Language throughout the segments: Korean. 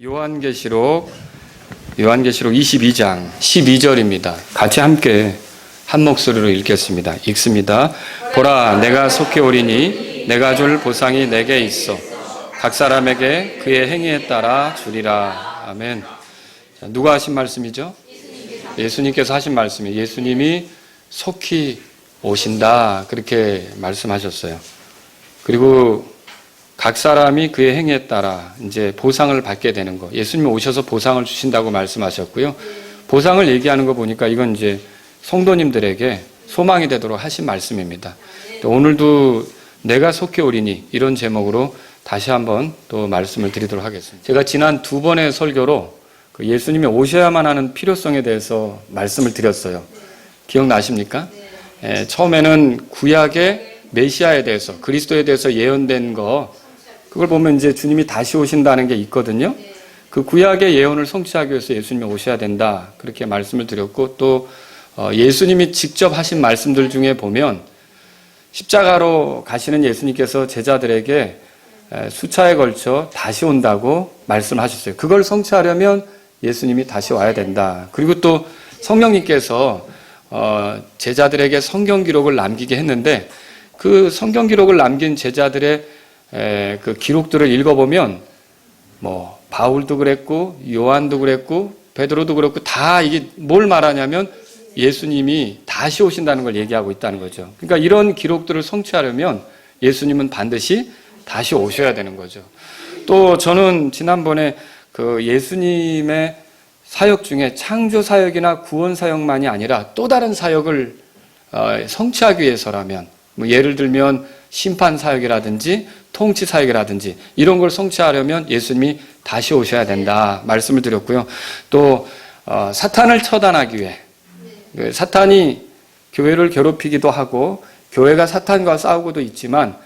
요한계시록 22장 12절입니다. 같이 함께 한 목소리로 읽겠습니다. 읽습니다. 보라, 내가 속히 오리니 내가 줄 보상이 내게 있어 각 사람에게 그의 행위에 따라 주리라. 아멘. 자, 누가 하신 말씀이죠? 예수님께서 하신 말씀이에요. 예수님이 속히 오신다, 그렇게 말씀하셨어요. 그리고 각 사람이 그의 행위에 따라 이제 보상을 받게 되는 거. 예수님이 오셔서 보상을 주신다고 말씀하셨고요. 보상을 얘기하는 거 보니까 이건 이제 성도님들에게 소망이 되도록 하신 말씀입니다. 오늘도 내가 속히 오리니 이런 제목으로 다시 한번 또 말씀을 드리도록 하겠습니다. 제가 지난 두 번의 설교로 예수님이 오셔야만 하는 필요성에 대해서 말씀을 드렸어요. 기억나십니까? 처음에는 구약의 메시아에 대해서, 그리스도에 대해서 예언된 거, 그걸 보면 이제 주님이 다시 오신다는 게 있거든요. 그 구약의 예언을 성취하기 위해서 예수님이 오셔야 된다, 그렇게 말씀을 드렸고, 또 예수님이 직접 하신 말씀들 중에 보면 십자가로 가시는 예수님께서 제자들에게 수차에 걸쳐 다시 온다고 말씀하셨어요. 그걸 성취하려면 예수님이 다시 와야 된다. 그리고 또 성령님께서 제자들에게 성경 기록을 남기게 했는데, 그 성경 기록을 남긴 제자들의 그 기록들을 읽어보면 뭐 바울도 그랬고 요한도 그랬고 베드로도 그랬고 다 이게 뭘 말하냐면 예수님이 다시 오신다는 걸 얘기하고 있다는 거죠. 그러니까 이런 기록들을 성취하려면 예수님은 반드시 다시 오셔야 되는 거죠. 또 저는 지난번에 그 예수님의 사역 중에 창조 사역이나 구원 사역만이 아니라 또 다른 사역을 성취하기 위해서라면, 뭐 예를 들면 심판 사역이라든지 통치 사역이라든지 이런 걸 성취하려면 예수님이 다시 오셔야 된다 말씀을 드렸고요. 또 사탄을 처단하기 위해, 사탄이 교회를 괴롭히기도 하고 교회가 사탄과 싸우고도 있지만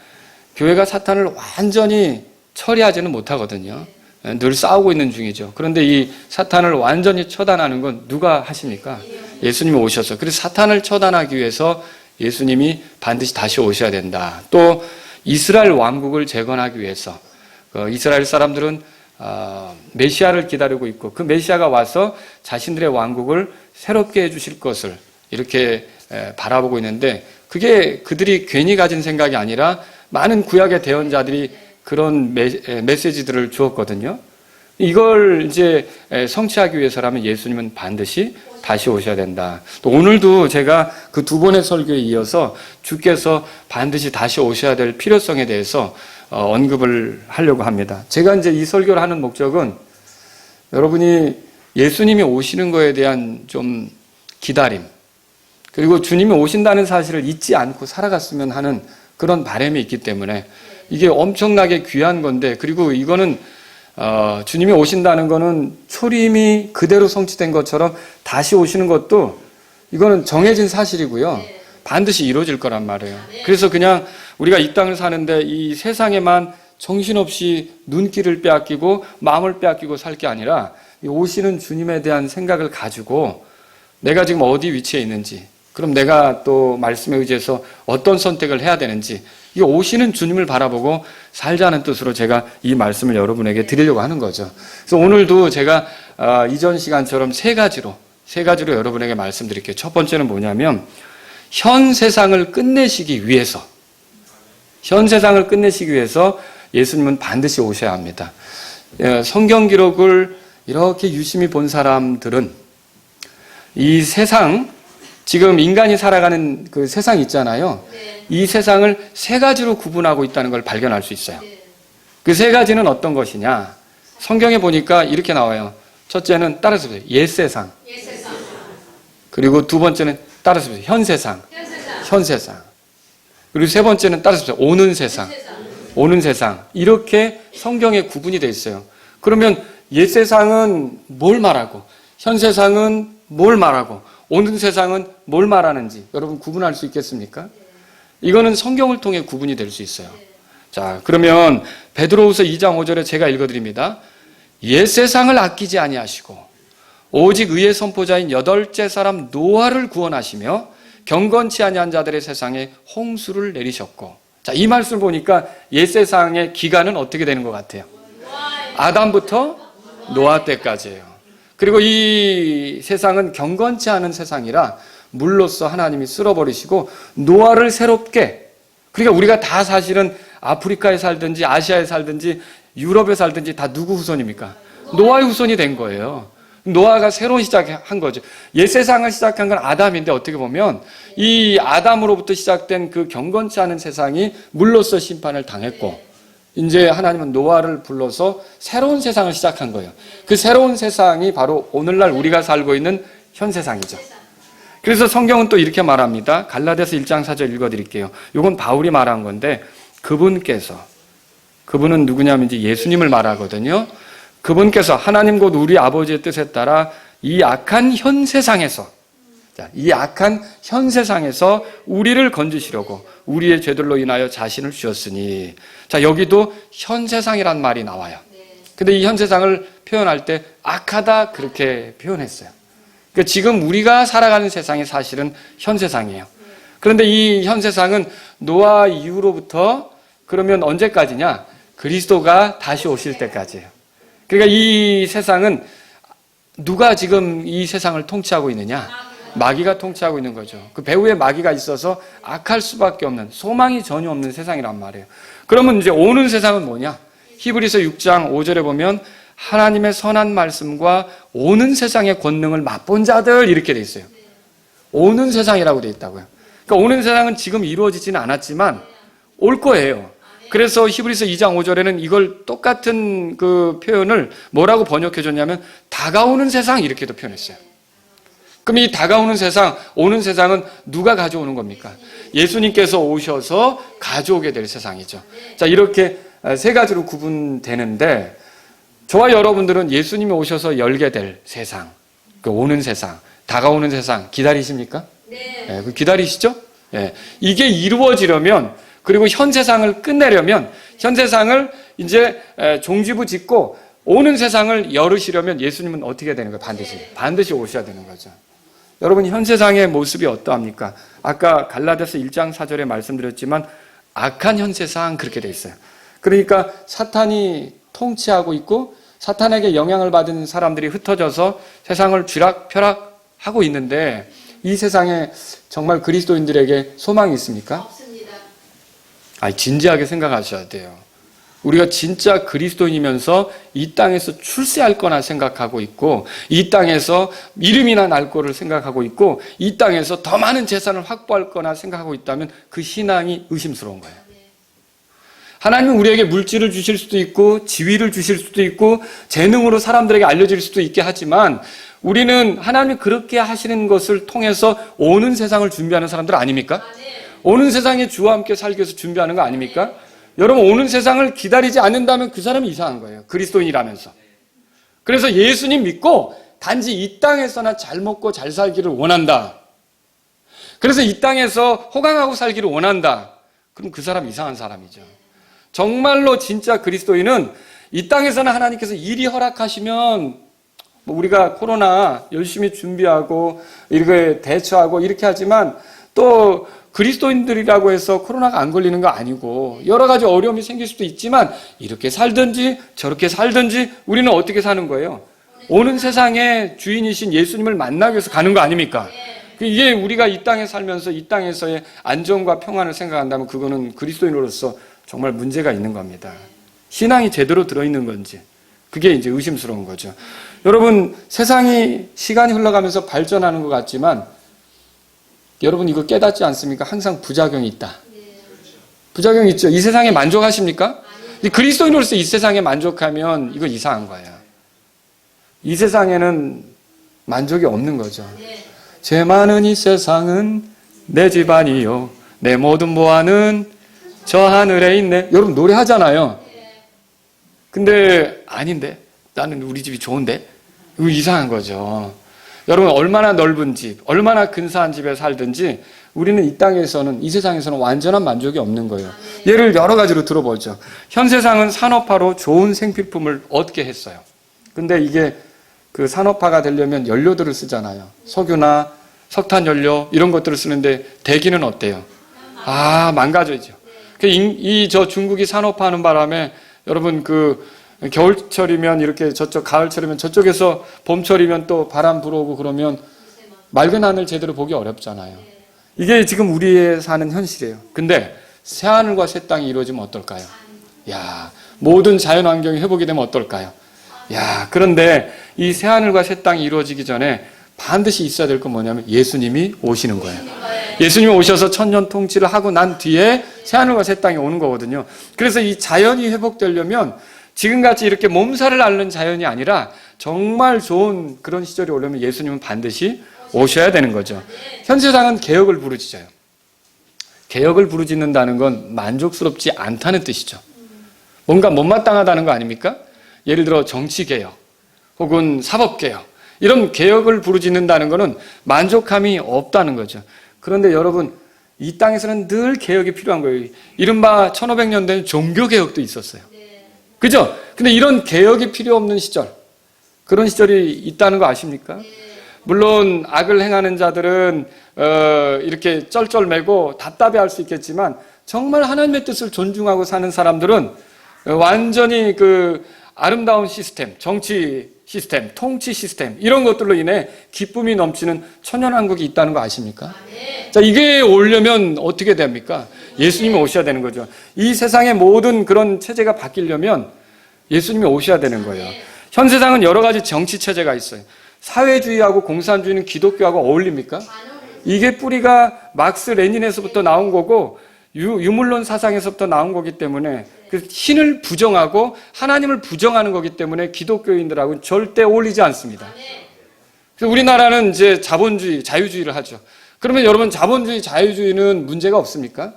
교회가 사탄을 완전히 처리하지는 못하거든요. 늘 싸우고 있는 중이죠. 그런데 이 사탄을 완전히 처단하는 건 누가 하십니까? 예수님이 오셔서. 그래서 사탄을 처단하기 위해서 예수님이 반드시 다시 오셔야 된다. 또 이스라엘 왕국을 재건하기 위해서, 이스라엘 사람들은 메시아를 기다리고 있고 그 메시아가 와서 자신들의 왕국을 새롭게 해주실 것을 이렇게 바라보고 있는데, 그게 그들이 괜히 가진 생각이 아니라 많은 구약의 대언자들이 그런 메시지들을 주었거든요. 이걸 이제 성취하기 위해서라면 예수님은 반드시 다시 오셔야 된다. 또 오늘도 제가 그 두 번의 설교에 이어서 주께서 반드시 다시 오셔야 될 필요성에 대해서 언급을 하려고 합니다. 제가 이제 이 설교를 하는 목적은 여러분이 예수님이 오시는 거에 대한 좀 기다림, 그리고 주님이 오신다는 사실을 잊지 않고 살아갔으면 하는 그런 바람이 있기 때문에, 이게 엄청나게 귀한 건데, 그리고 이거는 주님이 오신다는 거는 초림이 그대로 성취된 것처럼 다시 오시는 것도 이거는 정해진 사실이고요. 반드시 이루어질 거란 말이에요. 그래서 그냥 우리가 이 땅을 사는데 이 세상에만 정신없이 눈길을 빼앗기고 마음을 빼앗기고 살 게 아니라 오시는 주님에 대한 생각을 가지고 내가 지금 어디 위치에 있는지, 그럼 내가 또 말씀에 의지해서 어떤 선택을 해야 되는지, 이 오시는 주님을 바라보고 살자는 뜻으로 제가 이 말씀을 여러분에게 드리려고 하는 거죠. 그래서 오늘도 제가 이전 시간처럼 세 가지로 여러분에게 말씀드릴게요. 첫 번째는 뭐냐면, 현 세상을 끝내시기 위해서 예수님은 반드시 오셔야 합니다. 성경 기록을 이렇게 유심히 본 사람들은 이 세상, 지금 인간이 살아가는 그 세상 있잖아요. 이 세상을 세 가지로 구분하고 있다는 걸 발견할 수 있어요. 그 세 가지는 어떤 것이냐? 성경에 보니까 이렇게 나와요. 첫째는 따라서 보세요. 옛 세상. 그리고 두 번째는 따라서 보세요. 현 세상. 그리고 세 번째는 따라서 보세요. 오는 세상. 이렇게 성경에 구분이 되어 있어요. 그러면 옛 세상은 뭘 말하고, 현 세상은 뭘 말하고, 오는 세상은 뭘 말하는지 여러분 구분할 수 있겠습니까? 이거는 성경을 통해 구분이 될 수 있어요. 자, 그러면 베드로후서 2장 5절에 제가 읽어드립니다. 옛 세상을 아끼지 아니하시고 오직 의의 선포자인 여덟째 사람 노아를 구원하시며 경건치 아니한 자들의 세상에 홍수를 내리셨고. 자, 이 말씀을 보니까 옛 세상의 기간은 어떻게 되는 것 같아요? 아담부터 노아 때까지예요. 그리고 이 세상은 경건치 않은 세상이라 물로써 하나님이 쓸어버리시고 노아를 새롭게, 그러니까 우리가 다 사실은 아프리카에 살든지 아시아에 살든지 유럽에 살든지 다 누구 후손입니까? 노아의 후손이 된 거예요. 노아가 새로운 시작한 거죠. 옛 세상을 시작한 건 아담인데 어떻게 보면 이 아담으로부터 시작된 그 경건치 않은 세상이 물로써 심판을 당했고 이제 하나님은 노아를 불러서 새로운 세상을 시작한 거예요. 그 새로운 세상이 바로 오늘날 우리가 살고 있는 현 세상이죠. 그래서 성경은 또 이렇게 말합니다. 갈라디아서 1장 4절 읽어드릴게요. 이건 바울이 말한 건데 그분은 누구냐면 이제 예수님을 말하거든요. 그분께서 하나님 곧 우리 아버지의 뜻에 따라 이 악한 현 세상에서 우리를 건지시려고 우리의 죄들로 인하여 자신을 주셨으니, 자, 여기도 현 세상이란 말이 나와요. 근데 이 현 세상을 표현할 때 악하다 그렇게 표현했어요. 그러니까 지금 우리가 살아가는 세상이 사실은 현 세상이에요. 그런데 이 현 세상은 노아 이후로부터 그러면 언제까지냐? 그리스도가 다시 오실 때까지예요. 그러니까 이 세상은 누가 지금 이 세상을 통치하고 있느냐? 마귀가 통치하고 있는 거죠. 그 배후에 마귀가 있어서 악할 수밖에 없는, 소망이 전혀 없는 세상이란 말이에요. 그러면 이제 오는 세상은 뭐냐? 히브리서 6장 5절에 보면 하나님의 선한 말씀과 오는 세상의 권능을 맛본 자들 이렇게 돼 있어요. 오는 세상이라고 돼 있다고요. 그러니까 오는 세상은 지금 이루어지지는 않았지만 올 거예요. 그래서 히브리서 2장 5절에는 이걸 똑같은 그 표현을 뭐라고 번역해 줬냐면 다가오는 세상 이렇게도 표현했어요. 그럼 이 다가오는 세상, 오는 세상은 누가 가져오는 겁니까? 예수님께서 오셔서 가져오게 될 세상이죠. 자, 이렇게 세 가지로 구분되는데 저와 여러분들은 예수님이 오셔서 열게 될 세상, 그 오는 세상, 다가오는 세상 기다리십니까? 네. 그 기다리시죠? 네. 이게 이루어지려면, 그리고 현 세상을 끝내려면, 현 세상을 이제 종지부 짓고 오는 세상을 열으시려면 예수님은 어떻게 되는 거예요? 반드시 오셔야 되는 거죠. 여러분, 현 세상의 모습이 어떠합니까? 아까 갈라디아서 1장 4절에 말씀드렸지만 악한 현 세상 그렇게 돼 있어요. 그러니까 사탄이 통치하고 있고 사탄에게 영향을 받은 사람들이 흩어져서 세상을 쥐락펴락하고 있는데 이 세상에 정말 그리스도인들에게 소망이 있습니까? 없습니다. 진지하게 생각하셔야 돼요. 우리가 진짜 그리스도인이면서 이 땅에서 출세할 거나 생각하고 있고 이 땅에서 이름이나 날 거를 생각하고 있고 이 땅에서 더 많은 재산을 확보할 거나 생각하고 있다면 그 신앙이 의심스러운 거예요. 하나님은 우리에게 물질을 주실 수도 있고 지위를 주실 수도 있고 재능으로 사람들에게 알려질 수도 있게 하지만 우리는 하나님이 그렇게 하시는 것을 통해서 오는 세상을 준비하는 사람들 아닙니까? 오는 세상에 주와 함께 살기 위해서 준비하는 거 아닙니까? 여러분, 오는 세상을 기다리지 않는다면 그 사람이 이상한 거예요. 그리스도인이라면서. 그래서 예수님 믿고 단지 이 땅에서나 잘 먹고 잘 살기를 원한다. 그래서 이 땅에서 호강하고 살기를 원한다. 그럼 그 사람 이상한 사람이죠. 정말로 진짜 그리스도인은 이 땅에서는 하나님께서 일이 허락하시면 우리가 코로나 열심히 준비하고 이렇게 대처하고 이렇게 하지만 또 그리스도인들이라고 해서 코로나가 안 걸리는 거 아니고 여러 가지 어려움이 생길 수도 있지만 이렇게 살든지 저렇게 살든지 우리는 어떻게 사는 거예요? 오는 세상의 주인이신 예수님을 만나기 위해서 가는 거 아닙니까? 이게 우리가 이 땅에 살면서 이 땅에서의 안정과 평안을 생각한다면 그거는 그리스도인으로서 정말 문제가 있는 겁니다. 신앙이 제대로 들어있는 건지 그게 이제 의심스러운 거죠. 여러분, 세상이 시간이 흘러가면서 발전하는 것 같지만 여러분 이거 깨닫지 않습니까? 항상 부작용이 있다. 부작용이 있죠. 이 세상에 만족하십니까? 그리스도인으로서 이 세상에 만족하면 이거 이상한 거예요. 이 세상에는 만족이 없는 거죠. 죄 많은 이 세상은 내 집안이요 내 모든 보화는 저 하늘에 있네. 여러분 노래하잖아요. 근데 아닌데 나는 우리 집이 좋은데 이거 이상한 거죠. 여러분 얼마나 넓은 집, 얼마나 근사한 집에 살든지 우리는 이 땅에서는, 이 세상에서는 완전한 만족이 없는 거예요. 예를 여러 가지로 들어보죠. 현 세상은 산업화로 좋은 생필품을 얻게 했어요. 근데 이게 그 산업화가 되려면 연료들을 쓰잖아요. 석유나 석탄 연료 이런 것들을 쓰는데 대기는 어때요? 망가져죠. 저 중국이 산업화하는 바람에 여러분 겨울철이면 이렇게 저쪽, 가을철이면 저쪽에서 봄철이면 또 바람 불어오고 그러면 맑은 하늘 제대로 보기 어렵잖아요. 이게 지금 우리의 사는 현실이에요. 근데 새하늘과 새 땅이 이루어지면 어떨까요? 야, 모든 자연 환경이 회복이 되면 어떨까요? 야, 그런데 이 새하늘과 새 땅이 이루어지기 전에 반드시 있어야 될 건 뭐냐면 예수님이 오시는 거예요. 예수님이 오셔서 천년 통치를 하고 난 뒤에 새하늘과 새 땅이 오는 거거든요. 그래서 이 자연이 회복되려면 지금같이 이렇게 몸살을 앓는 자연이 아니라 정말 좋은 그런 시절이 오려면 예수님은 반드시 오셔야 되는 거죠. 현 세상은 개혁을 부르짖어요. 개혁을 부르짖는다는 건 만족스럽지 않다는 뜻이죠. 뭔가 못마땅하다는 거 아닙니까? 예를 들어 정치개혁 혹은 사법개혁, 이런 개혁을 부르짖는다는 것은 만족함이 없다는 거죠. 그런데 여러분, 이 땅에서는 늘 개혁이 필요한 거예요. 이른바 1500년대는 종교개혁도 있었어요. 그죠? 근데 이런 개혁이 필요 없는 시절, 그런 시절이 있다는 거 아십니까? 물론 악을 행하는 자들은 이렇게 쩔쩔매고 답답해할 수 있겠지만 정말 하나님의 뜻을 존중하고 사는 사람들은 완전히 그 아름다운 시스템, 정치 시스템, 통치 시스템, 이런 것들로 인해 기쁨이 넘치는 천연왕국이 있다는 거 아십니까? 자, 이게 오려면 어떻게 됩니까? 예수님이 오셔야 되는 거죠. 이 세상의 모든 그런 체제가 바뀌려면 예수님이 오셔야 되는 거예요. 현 세상은 여러 가지 정치 체제가 있어요. 사회주의하고 공산주의는 기독교하고 어울립니까? 이게 뿌리가 막스 레닌에서부터 나온 거고 유물론 사상에서부터 나온 거기 때문에 그 신을 부정하고 하나님을 부정하는 거기 때문에 기독교인들하고는 절대 어울리지 않습니다. 그래서 우리나라는 이제 자본주의, 자유주의를 하죠. 그러면 여러분, 자본주의, 자유주의는 문제가 없습니까?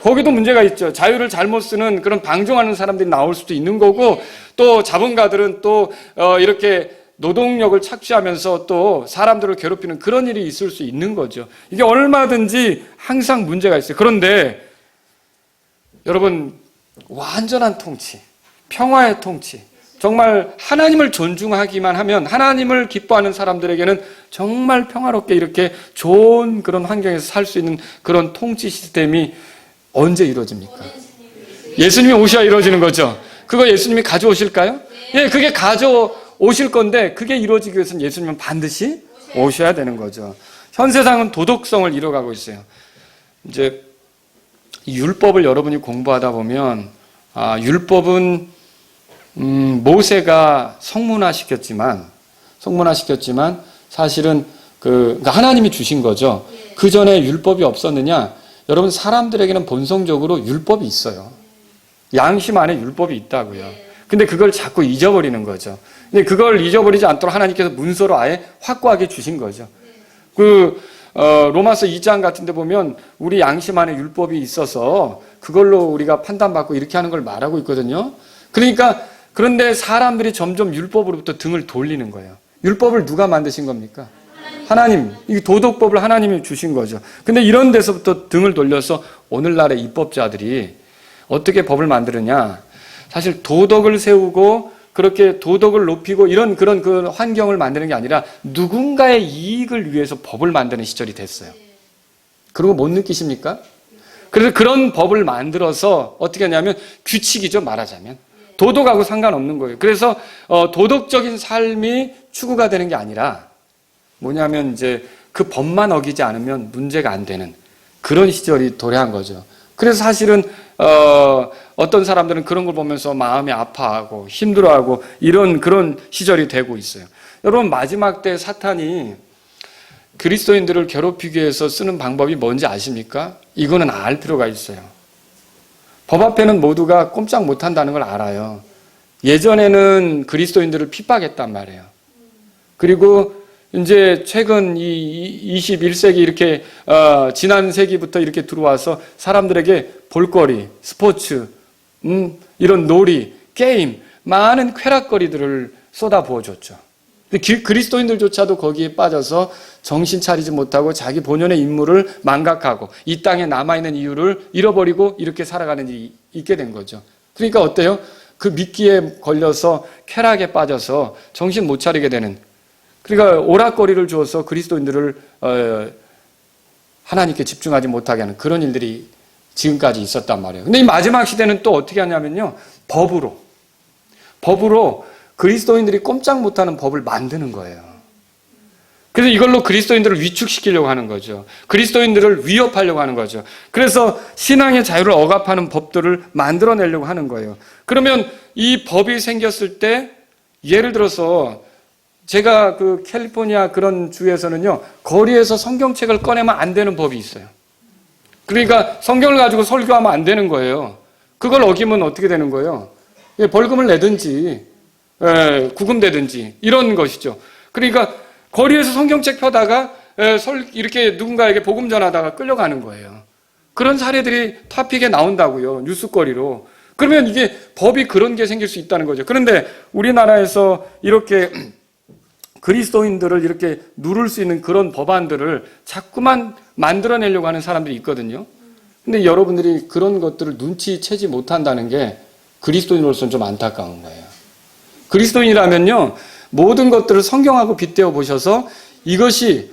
거기도 문제가 있죠. 자유를 잘못 쓰는 그런 방종하는 사람들이 나올 수도 있는 거고, 또 자본가들은 또 이렇게 노동력을 착취하면서 또 사람들을 괴롭히는 그런 일이 있을 수 있는 거죠. 이게 얼마든지 항상 문제가 있어요. 그런데 여러분, 완전한 통치, 평화의 통치, 정말 하나님을 존중하기만 하면, 하나님을 기뻐하는 사람들에게는 정말 평화롭게 이렇게 좋은 그런 환경에서 살 수 있는 그런 통치 시스템이 언제 이루어집니까? 예수님이 오셔야 이루어지는 거죠. 그거 예수님이 가져오실까요? 예, 그게 가져오실 건데 그게 이루어지기 위해서는 예수님은 반드시 오셔야 되는 거죠. 현 세상은 도덕성을 잃어가고 있어요. 이제 율법을 여러분이 공부하다 보면 율법은 모세가 성문화시켰지만 사실은 그러니까 하나님이 주신 거죠. 그 전에 율법이 없었느냐? 여러분, 사람들에게는 본성적으로 율법이 있어요. 양심 안에 율법이 있다고요. 근데 그걸 자꾸 잊어버리는 거죠. 근데 그걸 잊어버리지 않도록 하나님께서 문서로 아예 확고하게 주신 거죠. 로마서 2장 같은 데 보면 우리 양심 안에 율법이 있어서 그걸로 우리가 판단받고 이렇게 하는 걸 말하고 있거든요. 그러니까, 그런데 사람들이 점점 율법으로부터 등을 돌리는 거예요. 율법을 누가 만드신 겁니까? 하나님. 이 도덕법을 하나님이 주신 거죠. 근데 이런 데서부터 등을 돌려서 오늘날의 입법자들이 어떻게 법을 만드느냐? 사실 도덕을 세우고 그렇게 도덕을 높이고 이런 그런 그 환경을 만드는 게 아니라 누군가의 이익을 위해서 법을 만드는 시절이 됐어요. 그리고 못 느끼십니까? 그래서 그런 법을 만들어서 어떻게 하냐면 규칙이죠, 말하자면. 도덕하고 상관없는 거예요. 그래서 도덕적인 삶이 추구가 되는 게 아니라 뭐냐면 이제 그 법만 어기지 않으면 문제가 안 되는 그런 시절이 도래한 거죠. 그래서 사실은 어떤 사람들은 그런 걸 보면서 마음이 아파하고 힘들어하고 이런 그런 시절이 되고 있어요. 여러분, 마지막 때 사탄이 그리스도인들을 괴롭히기 위해서 쓰는 방법이 뭔지 아십니까? 이거는 알 필요가 있어요. 법 앞에는 모두가 꼼짝 못한다는 걸 알아요. 예전에는 그리스도인들을 핍박했단 말이에요. 그리고 이제 최근 이 21세기 이렇게 지난 세기부터 이렇게 들어와서 사람들에게 볼거리, 스포츠, 이런 놀이, 게임, 많은 쾌락거리들을 쏟아부어줬죠. 그리스도인들조차도 거기에 빠져서 정신 차리지 못하고 자기 본연의 임무를 망각하고 이 땅에 남아있는 이유를 잃어버리고 이렇게 살아가는 일이 있게 된 거죠. 그러니까 어때요? 그 미끼에 걸려서 쾌락에 빠져서 정신 못 차리게 되는, 그러니까 오락거리를 주어서 그리스도인들을 하나님께 집중하지 못하게 하는 그런 일들이 지금까지 있었단 말이에요. 근데 이 마지막 시대는 또 어떻게 하냐면요, 법으로 법으로 그리스도인들이 꼼짝 못하는 법을 만드는 거예요. 그래서 이걸로 그리스도인들을 위축시키려고 하는 거죠. 그리스도인들을 위협하려고 하는 거죠. 그래서 신앙의 자유를 억압하는 법들을 만들어내려고 하는 거예요. 그러면 이 법이 생겼을 때 예를 들어서 제가 그 캘리포니아 그런 주에서는요, 거리에서 성경책을 꺼내면 안 되는 법이 있어요. 그러니까 성경을 가지고 설교하면 안 되는 거예요. 그걸 어기면 어떻게 되는 거예요? 벌금을 내든지 구금되든지 이런 것이죠. 그러니까 거리에서 성경책 펴다가 이렇게 누군가에게 복음 전하다가 끌려가는 거예요. 그런 사례들이 토픽에 나온다고요. 뉴스거리로. 그러면 이게 법이 그런 게 생길 수 있다는 거죠. 그런데 우리나라에서 이렇게 그리스도인들을 이렇게 누를 수 있는 그런 법안들을 자꾸만 만들어내려고 하는 사람들이 있거든요. 근데 여러분들이 그런 것들을 눈치채지 못한다는 게 그리스도인으로서는 좀 안타까운 거예요. 그리스도인이라면요, 모든 것들을 성경하고 빗대어 보셔서 이것이,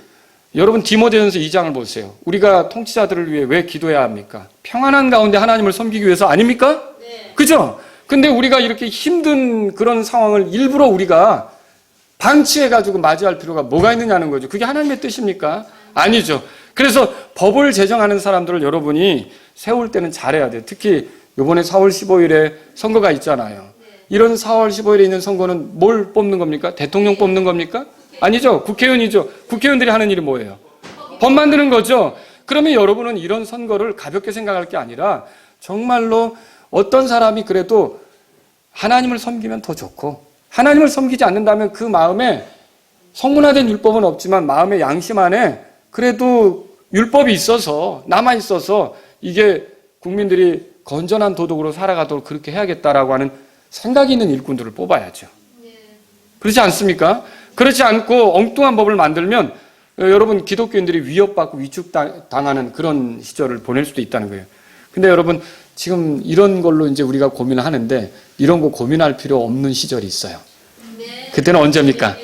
여러분 디모데전서 2장을 보세요. 우리가 통치자들을 위해 왜 기도해야 합니까? 평안한 가운데 하나님을 섬기기 위해서 아닙니까? 네. 그죠? 근데 우리가 이렇게 힘든 그런 상황을 일부러 우리가 방치해가지고 맞이할 필요가 뭐가 있느냐는 거죠. 그게 하나님의 뜻입니까? 아니죠. 그래서 법을 제정하는 사람들을 여러분이 세울 때는 잘해야 돼요. 특히 이번에 4월 15일에 선거가 있잖아요. 이런 4월 15일에 있는 선거는 뭘 뽑는 겁니까? 대통령 뽑는 겁니까? 아니죠. 국회의원이죠. 국회의원들이 하는 일이 뭐예요? 법 만드는 거죠. 그러면 여러분은 이런 선거를 가볍게 생각할 게 아니라 정말로 어떤 사람이 그래도 하나님을 섬기면 더 좋고, 하나님을 섬기지 않는다면 그 마음에 성문화된 율법은 없지만 마음의 양심 안에 그래도 율법이 있어서, 남아있어서 이게 국민들이 건전한 도덕으로 살아가도록 그렇게 해야겠다라고 하는 생각이 있는 일꾼들을 뽑아야죠. 그렇지 않습니까? 그렇지 않고 엉뚱한 법을 만들면 여러분 기독교인들이 위협받고 위축당하는 그런 시절을 보낼 수도 있다는 거예요. 근데 여러분 지금 이런 걸로 이제 우리가 고민을 하는데 이런 거 고민할 필요 없는 시절이 있어요. 그때는 언제입니까?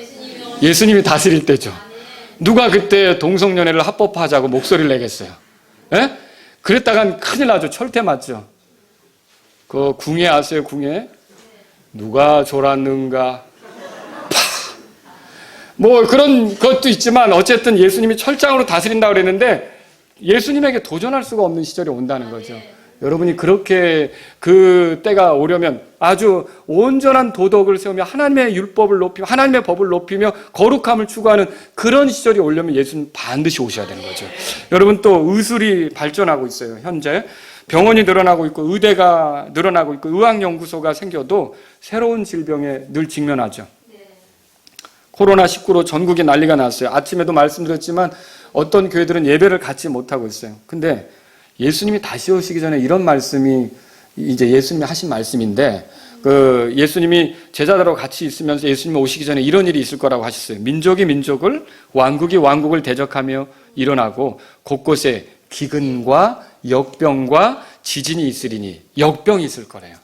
예수님이 다스릴 때죠. 누가 그때 동성연애를 합법화하자고 목소리를 내겠어요? 예? 그랬다간 큰일 나죠. 철퇴 맞죠. 그 궁예 아세요? 궁예? 누가 졸았는가? 뭐 그런 것도 있지만 어쨌든 예수님이 철장으로 다스린다고 그랬는데 예수님에게 도전할 수가 없는 시절이 온다는 거죠. 여러분이 그렇게 그 때가 오려면 아주 온전한 도덕을 세우며 하나님의 율법을 높이며 하나님의 법을 높이며 거룩함을 추구하는 그런 시절이 오려면 예수님 반드시 오셔야 되는 거죠. 여러분 또 의술이 발전하고 있어요. 현재 병원이 늘어나고 있고 의대가 늘어나고 있고 의학연구소가 생겨도 새로운 질병에 늘 직면하죠. 코로나19로 전국이 난리가 났어요. 아침에도 말씀드렸지만 어떤 교회들은 예배를 갖지 못하고 있어요. 근데 예수님이 다시 오시기 전에 이런 말씀이 이제 예수님이 하신 말씀인데 그 예수님이 제자들하고 같이 있으면서 예수님이 오시기 전에 이런 일이 있을 거라고 하셨어요. 민족이 민족을, 왕국이 왕국을 대적하며 일어나고 곳곳에 기근과 역병과 지진이 있으리니, 역병이 있을 거래요.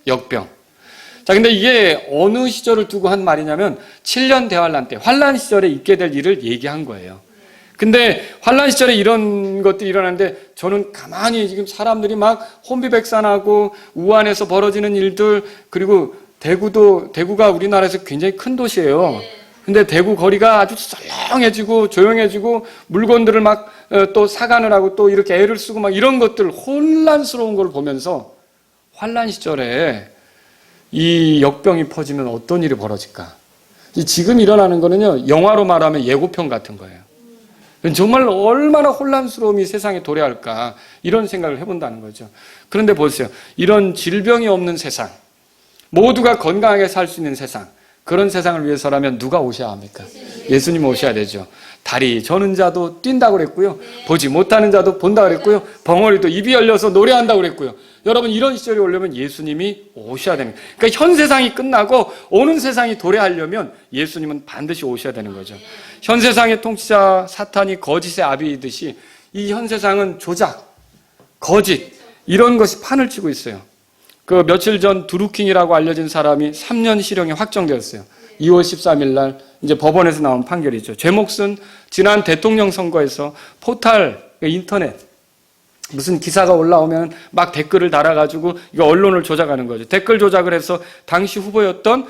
역병. 자, 근데 이게 어느 시절을 두고 한 말이냐면 7년 대환란 때 환란 시절에 있게 될 일을 얘기한 거예요. 근데 환란 시절에 이런 것들이 일어나는데 저는 가만히 지금 사람들이 막 혼비백산하고 우한에서 벌어지는 일들, 그리고 대구가 우리나라에서 굉장히 큰 도시예요. 근데 대구 거리가 아주 썰렁해지고 조용해지고 물건들을 막 또 사관을 하고 또 이렇게 애를 쓰고 막 이런 것들 혼란스러운 걸 보면서 환란 시절에 이 역병이 퍼지면 어떤 일이 벌어질까? 지금 일어나는 거는요, 영화로 말하면 예고편 같은 거예요. 정말 얼마나 혼란스러움이 세상에 도래할까, 이런 생각을 해본다는 거죠. 그런데 보세요. 이런 질병이 없는 세상, 모두가 건강하게 살 수 있는 세상, 그런 세상을 위해서라면 누가 오셔야 합니까? 예수님 오셔야 되죠. 다리 저는 자도 뛴다고 그랬고요. 보지 못하는 자도 본다고 그랬고요. 벙어리도 입이 열려서 노래한다고 그랬고요. 여러분 이런 시절이 오려면 예수님이 오셔야 됩니다. 그러니까 현 세상이 끝나고 오는 세상이 도래하려면 예수님은 반드시 오셔야 되는 거죠. 현 세상의 통치자 사탄이 거짓의 아비이듯이 이 현 세상은 조작, 거짓 이런 것이 판을 치고 있어요. 그 며칠 전 두루킹이라고 알려진 사람이 3년 실형이 확정되었어요. 2월 13일 날 이제 법원에서 나온 판결이죠. 제 몫은 지난 대통령 선거에서 포탈, 인터넷 무슨 기사가 올라오면 막 댓글을 달아가지고 이거 언론을 조작하는 거죠. 댓글 조작을 해서 당시 후보였던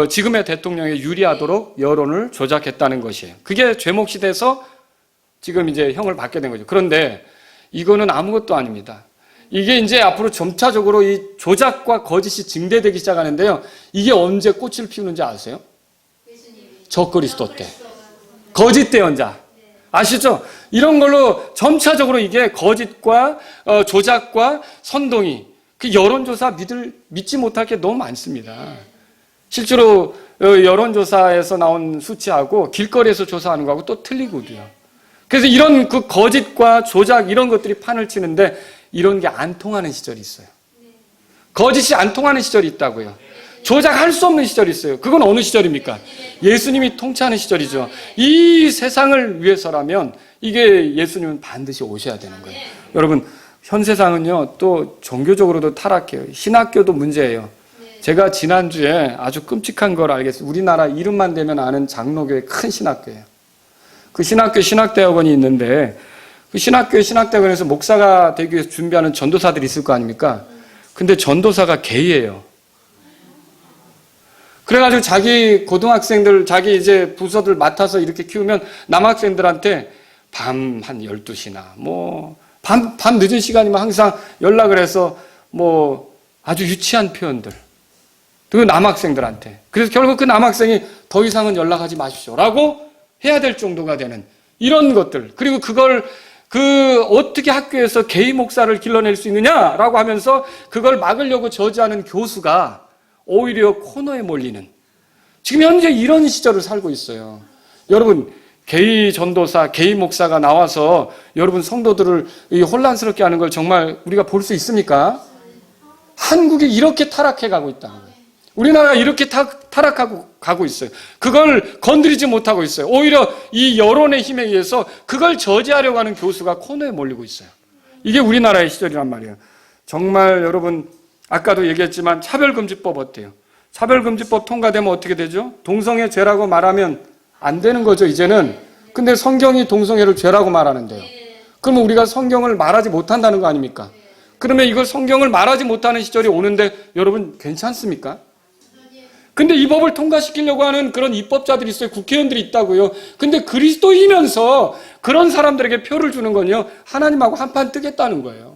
지금의 대통령에 유리하도록 여론을 조작했다는 것이에요. 그게 죄목이 돼서 지금 이제 형을 받게 된 거죠. 그런데 이거는 아무것도 아닙니다. 이게 이제 앞으로 점차적으로 이 조작과 거짓이 증대되기 시작하는데요. 이게 언제 꽃을 피우는지 아세요? 적그리스도 때. 거짓 대언자. 아시죠? 이런 걸로 점차적으로 이게 거짓과 조작과 선동이, 그 여론조사 믿지 못할 게 너무 많습니다. 실제로 여론조사에서 나온 수치하고 길거리에서 조사하는 거하고 또 틀리거든요. 그래서 이런 그 거짓과 조작 이런 것들이 판을 치는데 이런 게 안 통하는 시절이 있어요. 거짓이 안 통하는 시절이 있다고요. 조작할 수 없는 시절이 있어요. 그건 어느 시절입니까? 예수님이 통치하는 시절이죠. 이 세상을 위해서라면 이게 예수님은 반드시 오셔야 되는 거예요. 여러분, 현 세상은요, 또 종교적으로도 타락해요. 신학교도 문제예요. 제가 지난주에 아주 끔찍한 걸 알겠어요. 우리나라 이름만 대면 아는 장로교의 큰 신학교예요. 그 신학교 신학대학원이 있는데 그 신학대학원에서 목사가 되기 위해서 준비하는 전도사들이 있을 거 아닙니까? 근데 전도사가 게이예요. 그래가지고 자기 고등학생들, 자기 이제 부서들 맡아서 이렇게 키우면 남학생들한테 밤 한 12시나 밤 늦은 시간이면 항상 연락을 해서 아주 유치한 표현들. 그 남학생들한테. 그래서 결국 그 남학생이 더 이상은 연락하지 마십시오라고 해야 될 정도가 되는 이런 것들. 그리고 그걸 어떻게 학교에서 게이 목사를 길러낼 수 있느냐라고 하면서 그걸 막으려고 저지하는 교수가 오히려 코너에 몰리는, 지금 현재 이런 시절을 살고 있어요. 여러분, 게이 전도사, 게이 목사가 나와서 여러분 성도들을 혼란스럽게 하는 걸 정말 우리가 볼 수 있습니까? 한국이 이렇게 타락해 가고 있다는 거예요. 우리나라가 이렇게 타락하고 가고 있어요. 그걸 건드리지 못하고 있어요. 오히려 이 여론의 힘에 의해서 그걸 저지하려고 하는 교수가 코너에 몰리고 있어요. 이게 우리나라의 시절이란 말이에요. 정말 여러분, 아까도 얘기했지만 차별금지법 어때요? 차별금지법 통과되면 어떻게 되죠? 동성애 죄라고 말하면 안 되는 거죠, 이제는. 근데 성경이 동성애를 죄라고 말하는데요. 그러면 우리가 성경을 말하지 못한다는 거 아닙니까? 그러면 이걸 성경을 말하지 못하는 시절이 오는데 여러분 괜찮습니까? 근데 이 법을 통과시키려고 하는 그런 입법자들이 있어요. 국회의원들이 있다고요. 근데 그리스도이면서 그런 사람들에게 표를 주는 건요, 하나님하고 한판 뜨겠다는 거예요.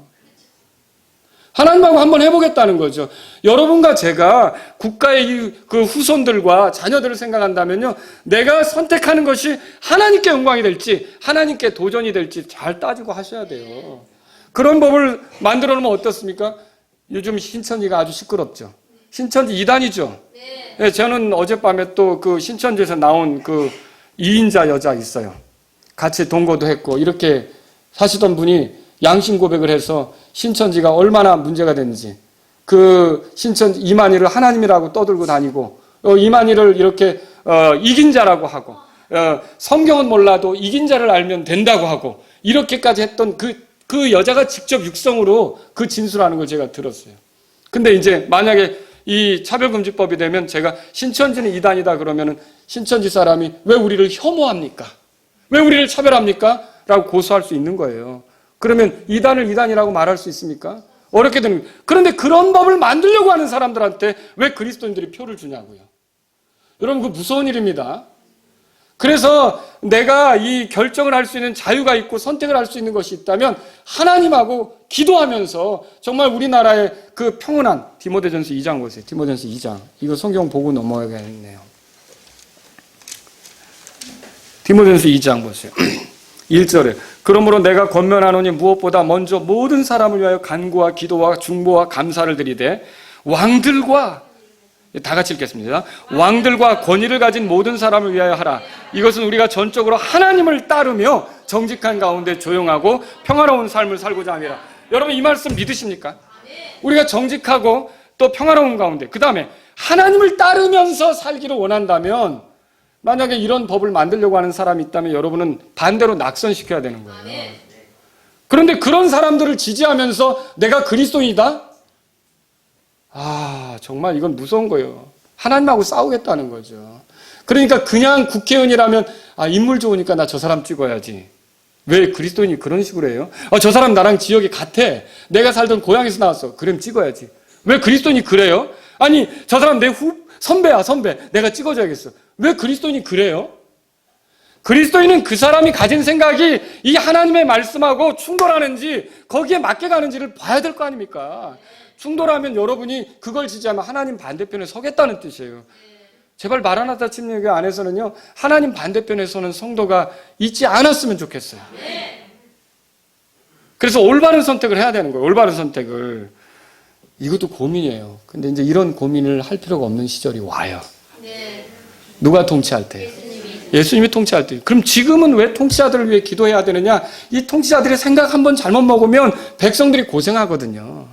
하나님하고 한번 해보겠다는 거죠. 여러분과 제가 국가의 그 후손들과 자녀들을 생각한다면요, 내가 선택하는 것이 하나님께 영광이 될지 하나님께 도전이 될지 잘 따지고 하셔야 돼요. 그런 법을 만들어 놓으면 어떻습니까? 요즘 신천지가 아주 시끄럽죠. 신천지 이단이죠. 네, 저는 어젯밤에 또 그 신천지에서 나온 그 2인자 여자 있어요. 같이 동거도 했고 이렇게 사시던 분이 양심 고백을 해서 신천지가 얼마나 문제가 됐는지, 그 신천지 이만희를 하나님이라고 떠들고 다니고 이만희를 이렇게 이긴 자라고 하고 성경은 몰라도 이긴 자를 알면 된다고 하고 이렇게까지 했던 그 여자가 직접 육성으로 그 진술하는 걸 제가 들었어요. 근데 이제 만약에 이 차별금지법이 되면 제가 신천지는 이단이다 그러면은 신천지 사람이 왜 우리를 혐오합니까? 왜 우리를 차별합니까? 라고 고소할 수 있는 거예요. 그러면 이단을 이단이라고 말할 수 있습니까? 어렵게 되는 거예요. 그런데 그런 법을 만들려고 하는 사람들한테 왜 그리스도인들이 표를 주냐고요. 여러분, 그 무서운 일입니다. 그래서 내가 이 결정을 할 수 있는 자유가 있고 선택을 할 수 있는 것이 있다면 하나님하고 기도하면서 정말 우리나라의 그 평온한, 디모데전서 2장 보세요. 디모데전서 2장. 이거 성경 보고 넘어가야겠네요. 디모데전서 2장 보세요. 1절에 그러므로 내가 권면하노니 무엇보다 먼저 모든 사람을 위하여 간구와 기도와 중보와 감사를 드리되 왕들과, 다 같이 읽겠습니다. 왕들과 권위를 가진 모든 사람을 위하여 하라. 이것은 우리가 전적으로 하나님을 따르며 정직한 가운데 조용하고 평화로운 삶을 살고자 함이라. 여러분, 이 말씀 믿으십니까? 우리가 정직하고 또 평화로운 가운데, 그 다음에 하나님을 따르면서 살기를 원한다면, 만약에 이런 법을 만들려고 하는 사람이 있다면 여러분은 반대로 낙선시켜야 되는 거예요. 그런데 그런 사람들을 지지하면서 내가 그리스도인이다? 정말 이건 무서운 거예요. 하나님하고 싸우겠다는 거죠. 그러니까 그냥 국회의원이라면 인물 좋으니까 나 저 사람 찍어야지. 왜 그리스도인이 그런 식으로 해요? 저 사람 나랑 지역이 같아. 내가 살던 고향에서 나왔어. 그럼 찍어야지. 왜 그리스도인이 그래요? 아니, 저 사람 내 선배야, 선배. 내가 찍어줘야겠어. 왜 그리스도인이 그래요? 그리스도인은 그 사람이 가진 생각이 이 하나님의 말씀하고 충돌하는지 거기에 맞게 가는지를 봐야 될 거 아닙니까? 충돌하면 여러분이 그걸 지지하면 하나님 반대편에 서겠다는 뜻이에요. 제발 마라나타 침례교회 안에서는요, 하나님 반대편에 서는 성도가 있지 않았으면 좋겠어요. 그래서 올바른 선택을 해야 되는 거예요. 올바른 선택을. 이것도 고민이에요. 근데 이제 이런 고민을 할 필요가 없는 시절이 와요. 누가 통치할 때? 예수님이 통치할 때. 그럼 지금은 왜 통치자들을 위해 기도해야 되느냐? 이 통치자들의 생각 한번 잘못 먹으면 백성들이 고생하거든요.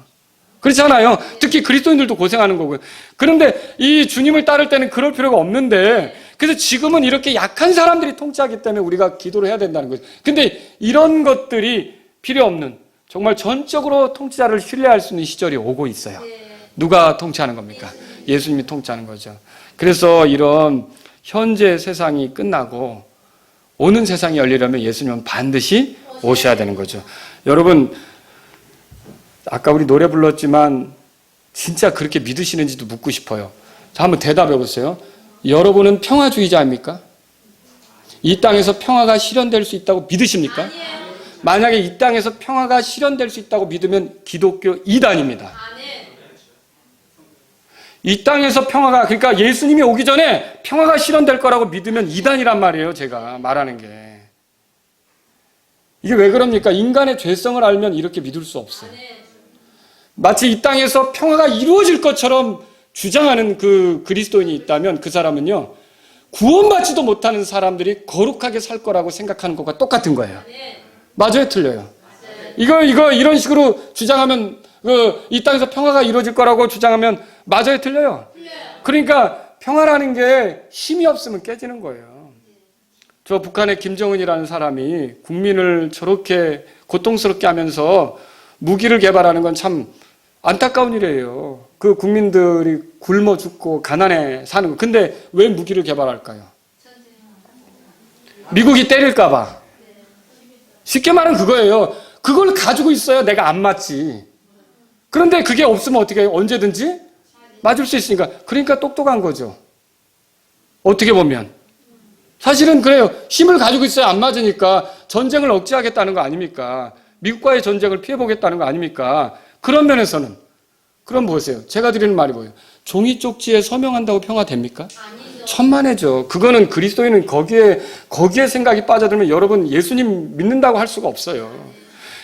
그렇잖아요. 특히 그리스도인들도 고생하는 거고요. 그런데 이 주님을 따를 때는 그럴 필요가 없는데, 그래서 지금은 이렇게 약한 사람들이 통치하기 때문에 우리가 기도를 해야 된다는 거죠. 근데 이런 것들이 필요 없는, 정말 전적으로 통치자를 신뢰할 수 있는 시절이 오고 있어요. 누가 통치하는 겁니까? 예수님이 통치하는 거죠. 그래서 이런 현재 세상이 끝나고 오는 세상이 열리려면 예수님은 반드시 오셔야 되는 거죠. 여러분, 아까 우리 노래 불렀지만 진짜 그렇게 믿으시는지도 묻고 싶어요. 자, 한번 대답해 보세요. 여러분은 평화주의자입니까? 이 땅에서 평화가 실현될 수 있다고 믿으십니까? 아니에요. 만약에 이 땅에서 평화가 실현될 수 있다고 믿으면 기독교 이단입니다. 이 땅에서 평화가, 그러니까 예수님이 오기 전에 평화가 실현될 거라고 믿으면 이단이란 말이에요. 제가 말하는 게. 이게 왜 그럽니까? 인간의 죄성을 알면 이렇게 믿을 수 없어요. 마치 이 땅에서 평화가 이루어질 것처럼 주장하는 그 그리스도인이 있다면 그 사람은요, 구원받지도 못하는 사람들이 거룩하게 살 거라고 생각하는 것과 똑같은 거예요. 맞아요, 틀려요? 이런 식으로 주장하면, 이 땅에서 평화가 이루어질 거라고 주장하면 맞아요, 틀려요? 그러니까 평화라는 게 힘이 없으면 깨지는 거예요. 저 북한의 김정은이라는 사람이 국민을 저렇게 고통스럽게 하면서 무기를 개발하는 건 참 안타까운 일이에요. 그 국민들이 굶어 죽고 가난해 사는 거. 근데 왜 무기를 개발할까요? 미국이 때릴까 봐. 쉽게 말하면 그거예요. 그걸 가지고 있어야 내가 안 맞지. 그런데 그게 없으면 어떻게 해요? 언제든지 맞을 수 있으니까. 그러니까 똑똑한 거죠. 어떻게 보면. 사실은 그래요. 힘을 가지고 있어야 안 맞으니까 전쟁을 억제하겠다는 거 아닙니까? 미국과의 전쟁을 피해보겠다는 거 아닙니까? 그런 면에서는. 그럼 보세요. 제가 드리는 말이 뭐예요? 종이 쪽지에 서명한다고 평화 됩니까? 아니죠. 천만에죠. 그거는 그리스도인은 거기에 생각이 빠져들면 여러분 예수님 믿는다고 할 수가 없어요.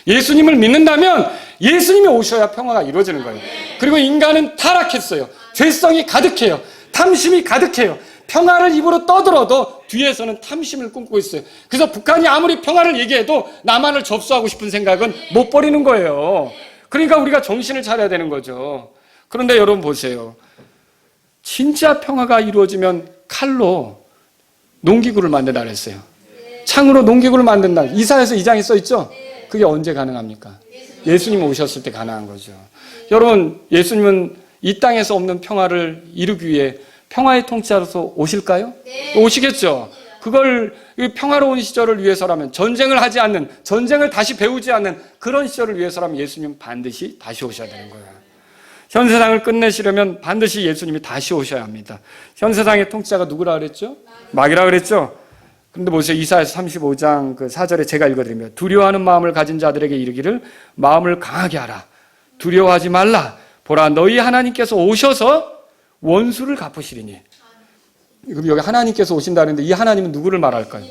예수님을 믿는다면 예수님이 오셔야 평화가 이루어지는 거예요. 그리고 인간은 타락했어요. 죄성이 가득해요. 탐심이 가득해요. 평화를 입으로 떠들어도 뒤에서는 탐심을 꿈꾸고 있어요. 그래서 북한이 아무리 평화를 얘기해도 남한을 접수하고 싶은 생각은 못 버리는 거예요. 그러니까 우리가 정신을 차려야 되는 거죠. 그런데 여러분 보세요. 진짜 평화가 이루어지면 칼로 농기구를 만든다 그랬어요. 창으로 농기구를 만든다. 이사야서 2장에 써 있죠? 그게 언제 가능합니까? 예수님 오셨을 때 가능한 거죠. 여러분, 예수님은 이 땅에서 없는 평화를 이루기 위해 평화의 통치자로서 오실까요? 오시겠죠. 그걸 평화로운 시절을 위해서라면, 전쟁을 하지 않는, 전쟁을 다시 배우지 않는 그런 시절을 위해서라면 예수님은 반드시 다시 오셔야 되는 거예요. 현 세상을 끝내시려면 반드시 예수님이 다시 오셔야 합니다. 현 세상의 통치자가 누구라 그랬죠? 마귀라 그랬죠? 그런데 보세요. 이사야서 35장 그 4절에 제가 읽어드리면, 두려워하는 마음을 가진 자들에게 이르기를 마음을 강하게 하라. 두려워하지 말라. 보라, 너희 하나님께서 오셔서 원수를 갚으시리니. 그럼 여기 하나님께서 오신다는데 이 하나님은 누구를 말할까요?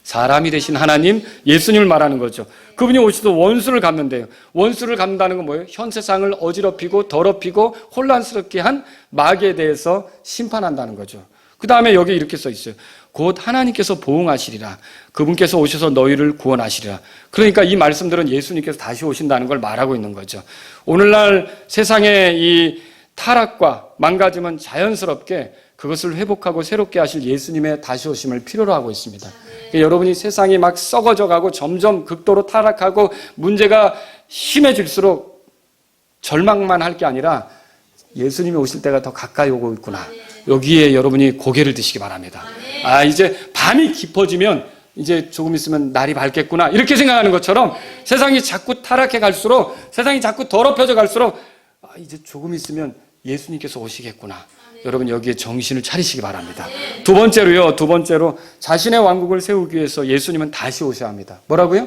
사람이 되신 하나님, 예수님을 말하는 거죠. 그분이 오셔서 원수를 갚는데요. 원수를 갚는다는 건 뭐예요? 현 세상을 어지럽히고 더럽히고 혼란스럽게 한 마귀에 대해서 심판한다는 거죠. 그 다음에 여기 이렇게 써 있어요. 곧 하나님께서 보응하시리라. 그분께서 오셔서 너희를 구원하시리라. 그러니까 이 말씀들은 예수님께서 다시 오신다는 걸 말하고 있는 거죠. 오늘날 세상의 이 타락과 망가짐은 자연스럽게 그것을 회복하고 새롭게 하실 예수님의 다시 오심을 필요로 하고 있습니다. 그러니까 여러분이 세상이 막 썩어져 가고 점점 극도로 타락하고 문제가 심해질수록 절망만 할 게 아니라 예수님이 오실 때가 더 가까이 오고 있구나. 여기에 여러분이 고개를 드시기 바랍니다. 이제 밤이 깊어지면 이제 조금 있으면 날이 밝겠구나 이렇게 생각하는 것처럼 세상이 자꾸 타락해 갈수록, 세상이 자꾸 더럽혀져 갈수록 이제 조금 있으면 예수님께서 오시겠구나. 여러분 여기에 정신을 차리시기 바랍니다. 두 번째로 자신의 왕국을 세우기 위해서 예수님은 다시 오셔야 합니다. 뭐라고요?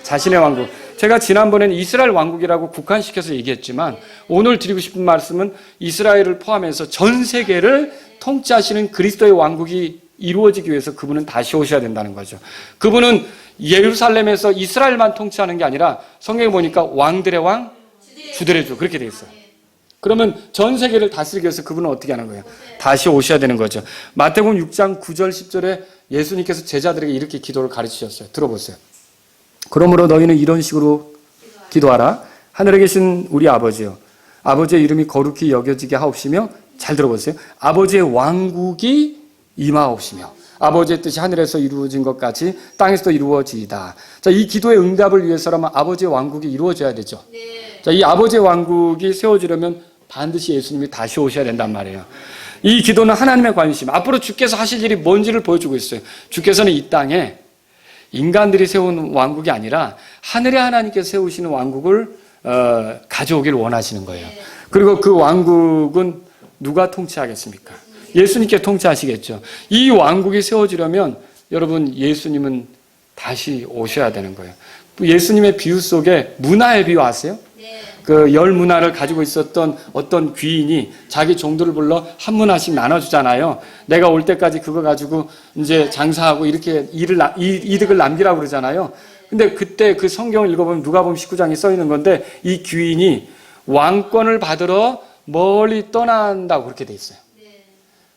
자신의 왕국. 제가 지난번에는 이스라엘 왕국이라고 국한시켜서 얘기했지만 오늘 드리고 싶은 말씀은 이스라엘을 포함해서 전 세계를 통치하시는 그리스도의 왕국이 이루어지기 위해서 그분은 다시 오셔야 된다는 거죠. 그분은 예루살렘에서 이스라엘만 통치하는 게 아니라 성경에 보니까 왕들의 왕, 주들의 주 그렇게 되어 있어요. 그러면 전 세계를 다스리기 위해서 그분은 어떻게 하는 거예요? 다시 오셔야 되는 거죠. 마태복음 6장 9절 10절에 예수님께서 제자들에게 이렇게 기도를 가르치셨어요. 들어보세요. 그러므로 너희는 이런 식으로 기도하라. 하늘에 계신 우리 아버지여, 아버지의 이름이 거룩히 여겨지게 하옵시며, 잘 들어보세요. 아버지의 왕국이 임하옵시며 아버지의 뜻이 하늘에서 이루어진 것 같이 땅에서도 이루어지이다. 자, 이 기도의 응답을 위해서라면 아버지의 왕국이 이루어져야 되죠. 자, 이 아버지의 왕국이 세워지려면 반드시 예수님이 다시 오셔야 된단 말이에요. 이 기도는 하나님의 관심, 앞으로 주께서 하실 일이 뭔지를 보여주고 있어요. 주께서는 이 땅에 인간들이 세운 왕국이 아니라 하늘의 하나님께서 세우시는 왕국을 가져오길 원하시는 거예요. 그리고 그 왕국은 누가 통치하겠습니까? 예수님께 통치하시겠죠. 이 왕국이 세워지려면 여러분 예수님은 다시 오셔야 되는 거예요. 예수님의 비유 속에 문화의 비유 아세요? 그 열 문화를 가지고 있었던 어떤 귀인이 자기 종들을 불러 한 문화씩 나눠주잖아요. 내가 올 때까지 그거 가지고 이제 장사하고 이렇게 이득을 남기라고 그러잖아요. 근데 그때 그 성경을 읽어보면 누가복음 19장에 써 있는 건데 이 귀인이 왕권을 받으러 멀리 떠난다고 그렇게 돼 있어요.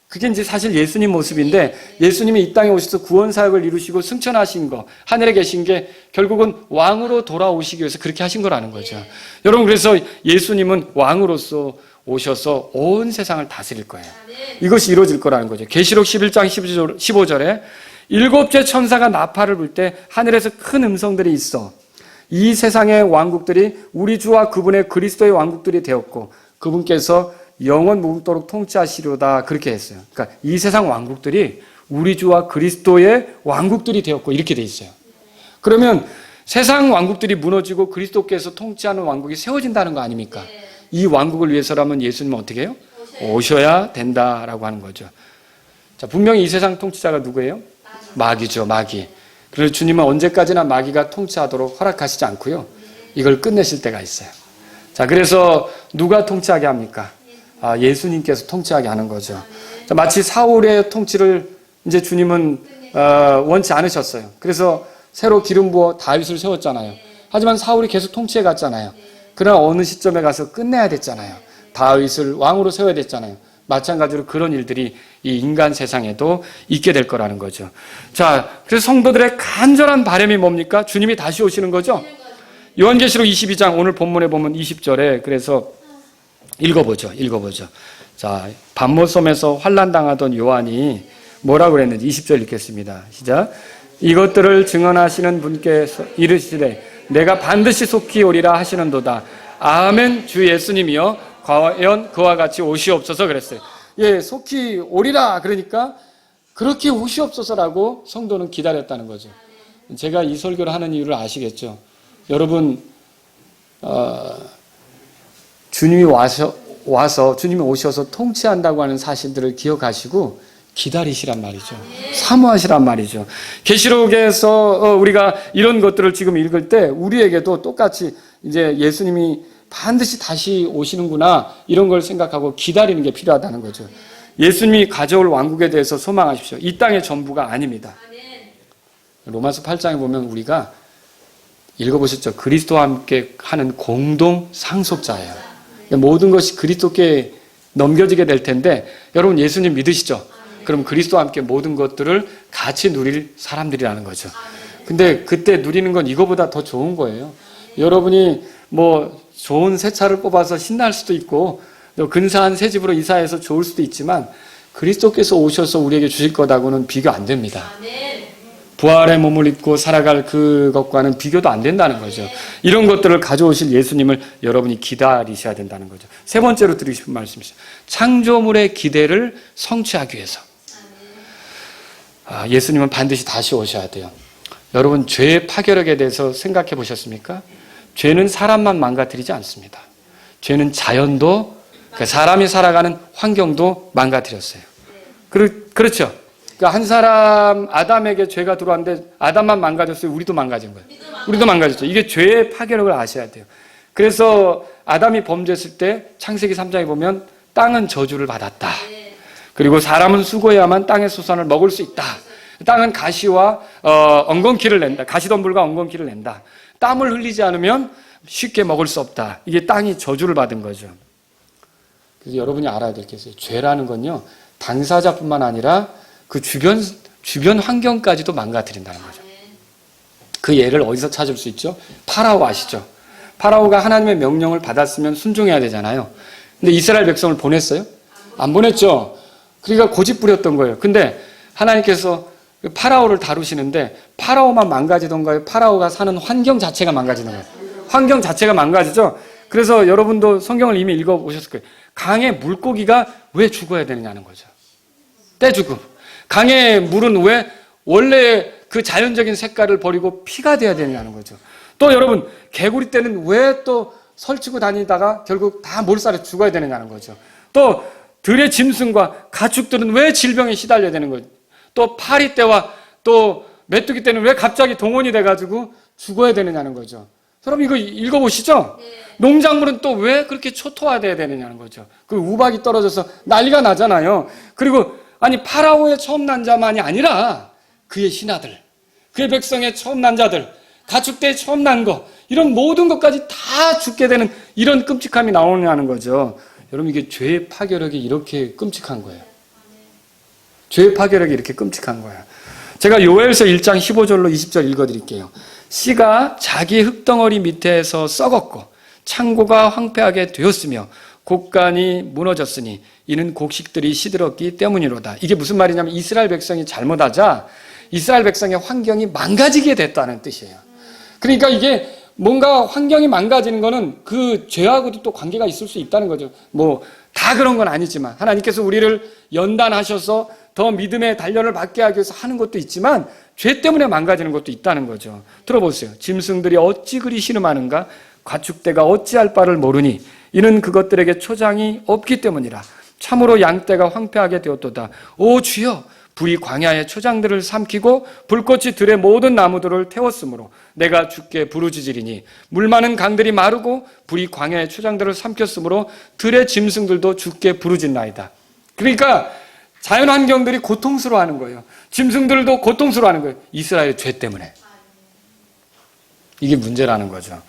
그게 이제 사실 예수님 모습인데 예수님이 이 땅에 오셔서 구원사역을 이루시고 승천하신 거, 하늘에 계신 게 결국은 왕으로 돌아오시기 위해서 그렇게 하신 거라는 거죠. 여러분 그래서 예수님은 왕으로서 오셔서 온 세상을 다스릴 거예요. 이것이 이루어질 거라는 거죠. 계시록 11장 15절에 일곱째 천사가 나팔을 불 때 하늘에서 큰 음성들이 있어 이 세상의 왕국들이 우리 주와 그분의 그리스도의 왕국들이 되었고 그분께서 영원 무궁토록 통치하시려다 그렇게 했어요. 그러니까 이 세상 왕국들이 우리 주와 그리스도의 왕국들이 되었고 이렇게 돼 있어요. 그러면 세상 왕국들이 무너지고 그리스도께서 통치하는 왕국이 세워진다는 거 아닙니까? 이 왕국을 위해서라면 예수님은 어떻게 해요? 오셔야 된다라고 하는 거죠. 자, 분명히 이 세상 통치자가 누구예요? 마귀죠, 마귀. 그래서 주님은 언제까지나 마귀가 통치하도록 허락하시지 않고요. 이걸 끝내실 때가 있어요. 자, 그래서 누가 통치하게 합니까? 예수님께서 통치하게 하는 거죠. 자, 마치 사울의 통치를 이제 주님은 원치 않으셨어요. 그래서 새로 기름 부어 다윗을 세웠잖아요. 하지만 사울이 계속 통치해 갔잖아요. 그러나 어느 시점에 가서 끝내야 됐잖아요. 다윗을 왕으로 세워야 됐잖아요. 마찬가지로 그런 일들이 이 인간 세상에도 있게 될 거라는 거죠. 자, 그래서 성도들의 간절한 바람이 뭡니까? 주님이 다시 오시는 거죠. 요한계시록 22장 오늘 본문에 보면 20절에 그래서 읽어보죠. 자, 반모섬에서 환난당하던 요한이 뭐라고 그랬는지 20절 읽겠습니다. 시작. 이것들을 증언하시는 분께서 이르시되 내가 반드시 속히 오리라 하시는도다. 아멘. 주 예수님이여 과연 그와 같이 오시옵소서 그랬어요. 예, 속히 오리라 그러니까 그렇게 오시옵소서라고 성도는 기다렸다는 거죠. 제가 이 설교를 하는 이유를 아시겠죠? 여러분 주님이 와서 주님이 오셔서 통치한다고 하는 사실들을 기억하시고 기다리시란 말이죠. 사모하시란 말이죠. 계시록에서 우리가 이런 것들을 지금 읽을 때 우리에게도 똑같이 이제 예수님이 반드시 다시 오시는구나 이런 걸 생각하고 기다리는 게 필요하다는 거죠. 예수님이 가져올 왕국에 대해서 소망하십시오. 이 땅의 전부가 아닙니다. 로마서 8장에 보면 우리가 읽어보셨죠? 그리스도와 함께 하는 공동 상속자예요. 모든 것이 그리스도께 넘겨지게 될 텐데 여러분 예수님 믿으시죠? 그럼 그리스도와 함께 모든 것들을 같이 누릴 사람들이라는 거죠. 근데 그때 누리는 건 이거보다 더 좋은 거예요. 여러분이 뭐 좋은 새 차를 뽑아서 신날 수도 있고 근사한 새 집으로 이사해서 좋을 수도 있지만 그리스도께서 오셔서 우리에게 주실 것하고는 비교 안 됩니다. 부활의 몸을 입고 살아갈 그것과는 비교도 안 된다는 거죠. 이런 것들을 가져오실 예수님을 여러분이 기다리셔야 된다는 거죠. 세 번째로 드리고 싶은 말씀이죠. 창조물의 기대를 성취하기 위해서 예수님은 반드시 다시 오셔야 돼요. 여러분, 죄의 파괴력에 대해서 생각해 보셨습니까? 죄는 사람만 망가뜨리지 않습니다. 죄는 자연도, 사람이 살아가는 환경도 망가뜨렸어요. 그렇죠? 그러니까 한 사람, 아담에게 죄가 들어왔는데 아담만 망가졌어요? 우리도 망가진 거예요. 우리도 망가졌죠. 이게 죄의 파괴력을 아셔야 돼요. 그래서 아담이 범죄했을 때 창세기 3장에 보면 땅은 저주를 받았다. 그리고 사람은 수고해야만 땅의 소산을 먹을 수 있다. 땅은 가시와 엉겅퀴를 낸다. 가시덤불과 엉겅퀴를 낸다. 땀을 흘리지 않으면 쉽게 먹을 수 없다. 이게 땅이 저주를 받은 거죠. 그래서 여러분이 알아야 될 게 있어요. 죄라는 건요, 당사자뿐만 아니라 그 주변 환경까지도 망가뜨린다는 거죠. 그 예를 어디서 찾을 수 있죠? 파라오 아시죠? 파라오가 하나님의 명령을 받았으면 순종해야 되잖아요. 근데 이스라엘 백성을 보냈어요? 안 보냈죠. 그러니까 고집 부렸던 거예요. 근데 하나님께서 파라오를 다루시는데 파라오만 망가지던가요? 파라오가 사는 환경 자체가 망가지는 거예요. 환경 자체가 망가지죠. 그래서 여러분도 성경을 이미 읽어보셨을 거예요. 강의 물고기가 왜 죽어야 되느냐는 거죠. 떼죽음. 강의 물은 왜 원래 그 자연적인 색깔을 버리고 피가 돼야 되느냐는 거죠. 또 여러분, 개구리 떼는 왜 또 설치고 다니다가 결국 다 몰살에 죽어야 되느냐는 거죠. 또 들의 짐승과 가축들은 왜 질병에 시달려야 되는 거죠. 또 파리떼와 또 메뚜기 떼는 왜 갑자기 동원이 돼가지고 죽어야 되느냐는 거죠. 여러분 이거 읽어보시죠. 농작물은 또 왜 그렇게 초토화돼야 되느냐는 거죠. 그 우박이 떨어져서 난리가 나잖아요. 그리고 아니 파라오의 처음 난 자만이 아니라 그의 신하들, 그의 백성의 처음 난 자들, 가축대의 처음 난 거, 이런 모든 것까지 다 죽게 되는 이런 끔찍함이 나오냐는 거죠. 여러분 이게 죄의 파괴력이 이렇게 끔찍한 거예요. 죄의 파괴력이 이렇게 끔찍한 거예요. 제가 요엘서 1장 15절로 20절 읽어드릴게요. 씨가 자기 흙덩어리 밑에서 썩었고 창고가 황폐하게 되었으며 곡간이 무너졌으니 이는 곡식들이 시들었기 때문이로다. 이게 무슨 말이냐면 이스라엘 백성이 잘못하자 이스라엘 백성의 환경이 망가지게 됐다는 뜻이에요. 그러니까 이게 뭔가 환경이 망가지는 거는 그 죄하고도 또 관계가 있을 수 있다는 거죠. 뭐 다 그런 건 아니지만 하나님께서 우리를 연단하셔서 더 믿음의 단련을 받게 하기 위해서 하는 것도 있지만 죄 때문에 망가지는 것도 있다는 거죠. 들어보세요. 짐승들이 어찌 그리 신음하는가? 가축대가 어찌할 바를 모르니 이는 그것들에게 초장이 없기 때문이라. 참으로 양떼가 황폐하게 되었도다. 오 주여, 불이 광야의 초장들을 삼키고 불꽃이 들의 모든 나무들을 태웠으므로 내가 주께 부르짖으리니 물 많은 강들이 마르고 불이 광야의 초장들을 삼켰으므로 들의 짐승들도 주께 부르짖나이다. 그러니까 자연 환경들이 고통스러워하는 거예요. 짐승들도 고통스러워하는 거예요. 이스라엘의 죄 때문에. 이게 문제라는 거죠.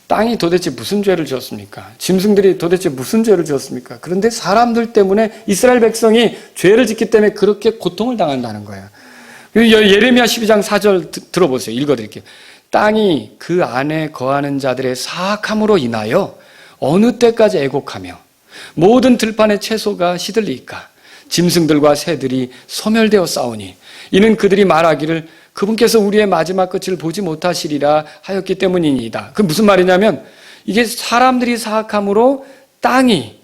땅이 도대체 무슨 죄를 지었습니까? 짐승들이 도대체 무슨 죄를 지었습니까? 그런데 사람들 때문에 이스라엘 백성이 죄를 짓기 때문에 그렇게 고통을 당한다는 거예요. 예레미야 12장 4절 들어보세요. 읽어드릴게요. 땅이 그 안에 거하는 자들의 사악함으로 인하여 어느 때까지 애곡하며 모든 들판의 채소가 시들리까 짐승들과 새들이 소멸되어 싸우니 이는 그들이 말하기를 그분께서 우리의 마지막 끝을 보지 못하시리라 하였기 때문이니이다. 그 무슨 말이냐면 이게 사람들이 사악함으로 땅이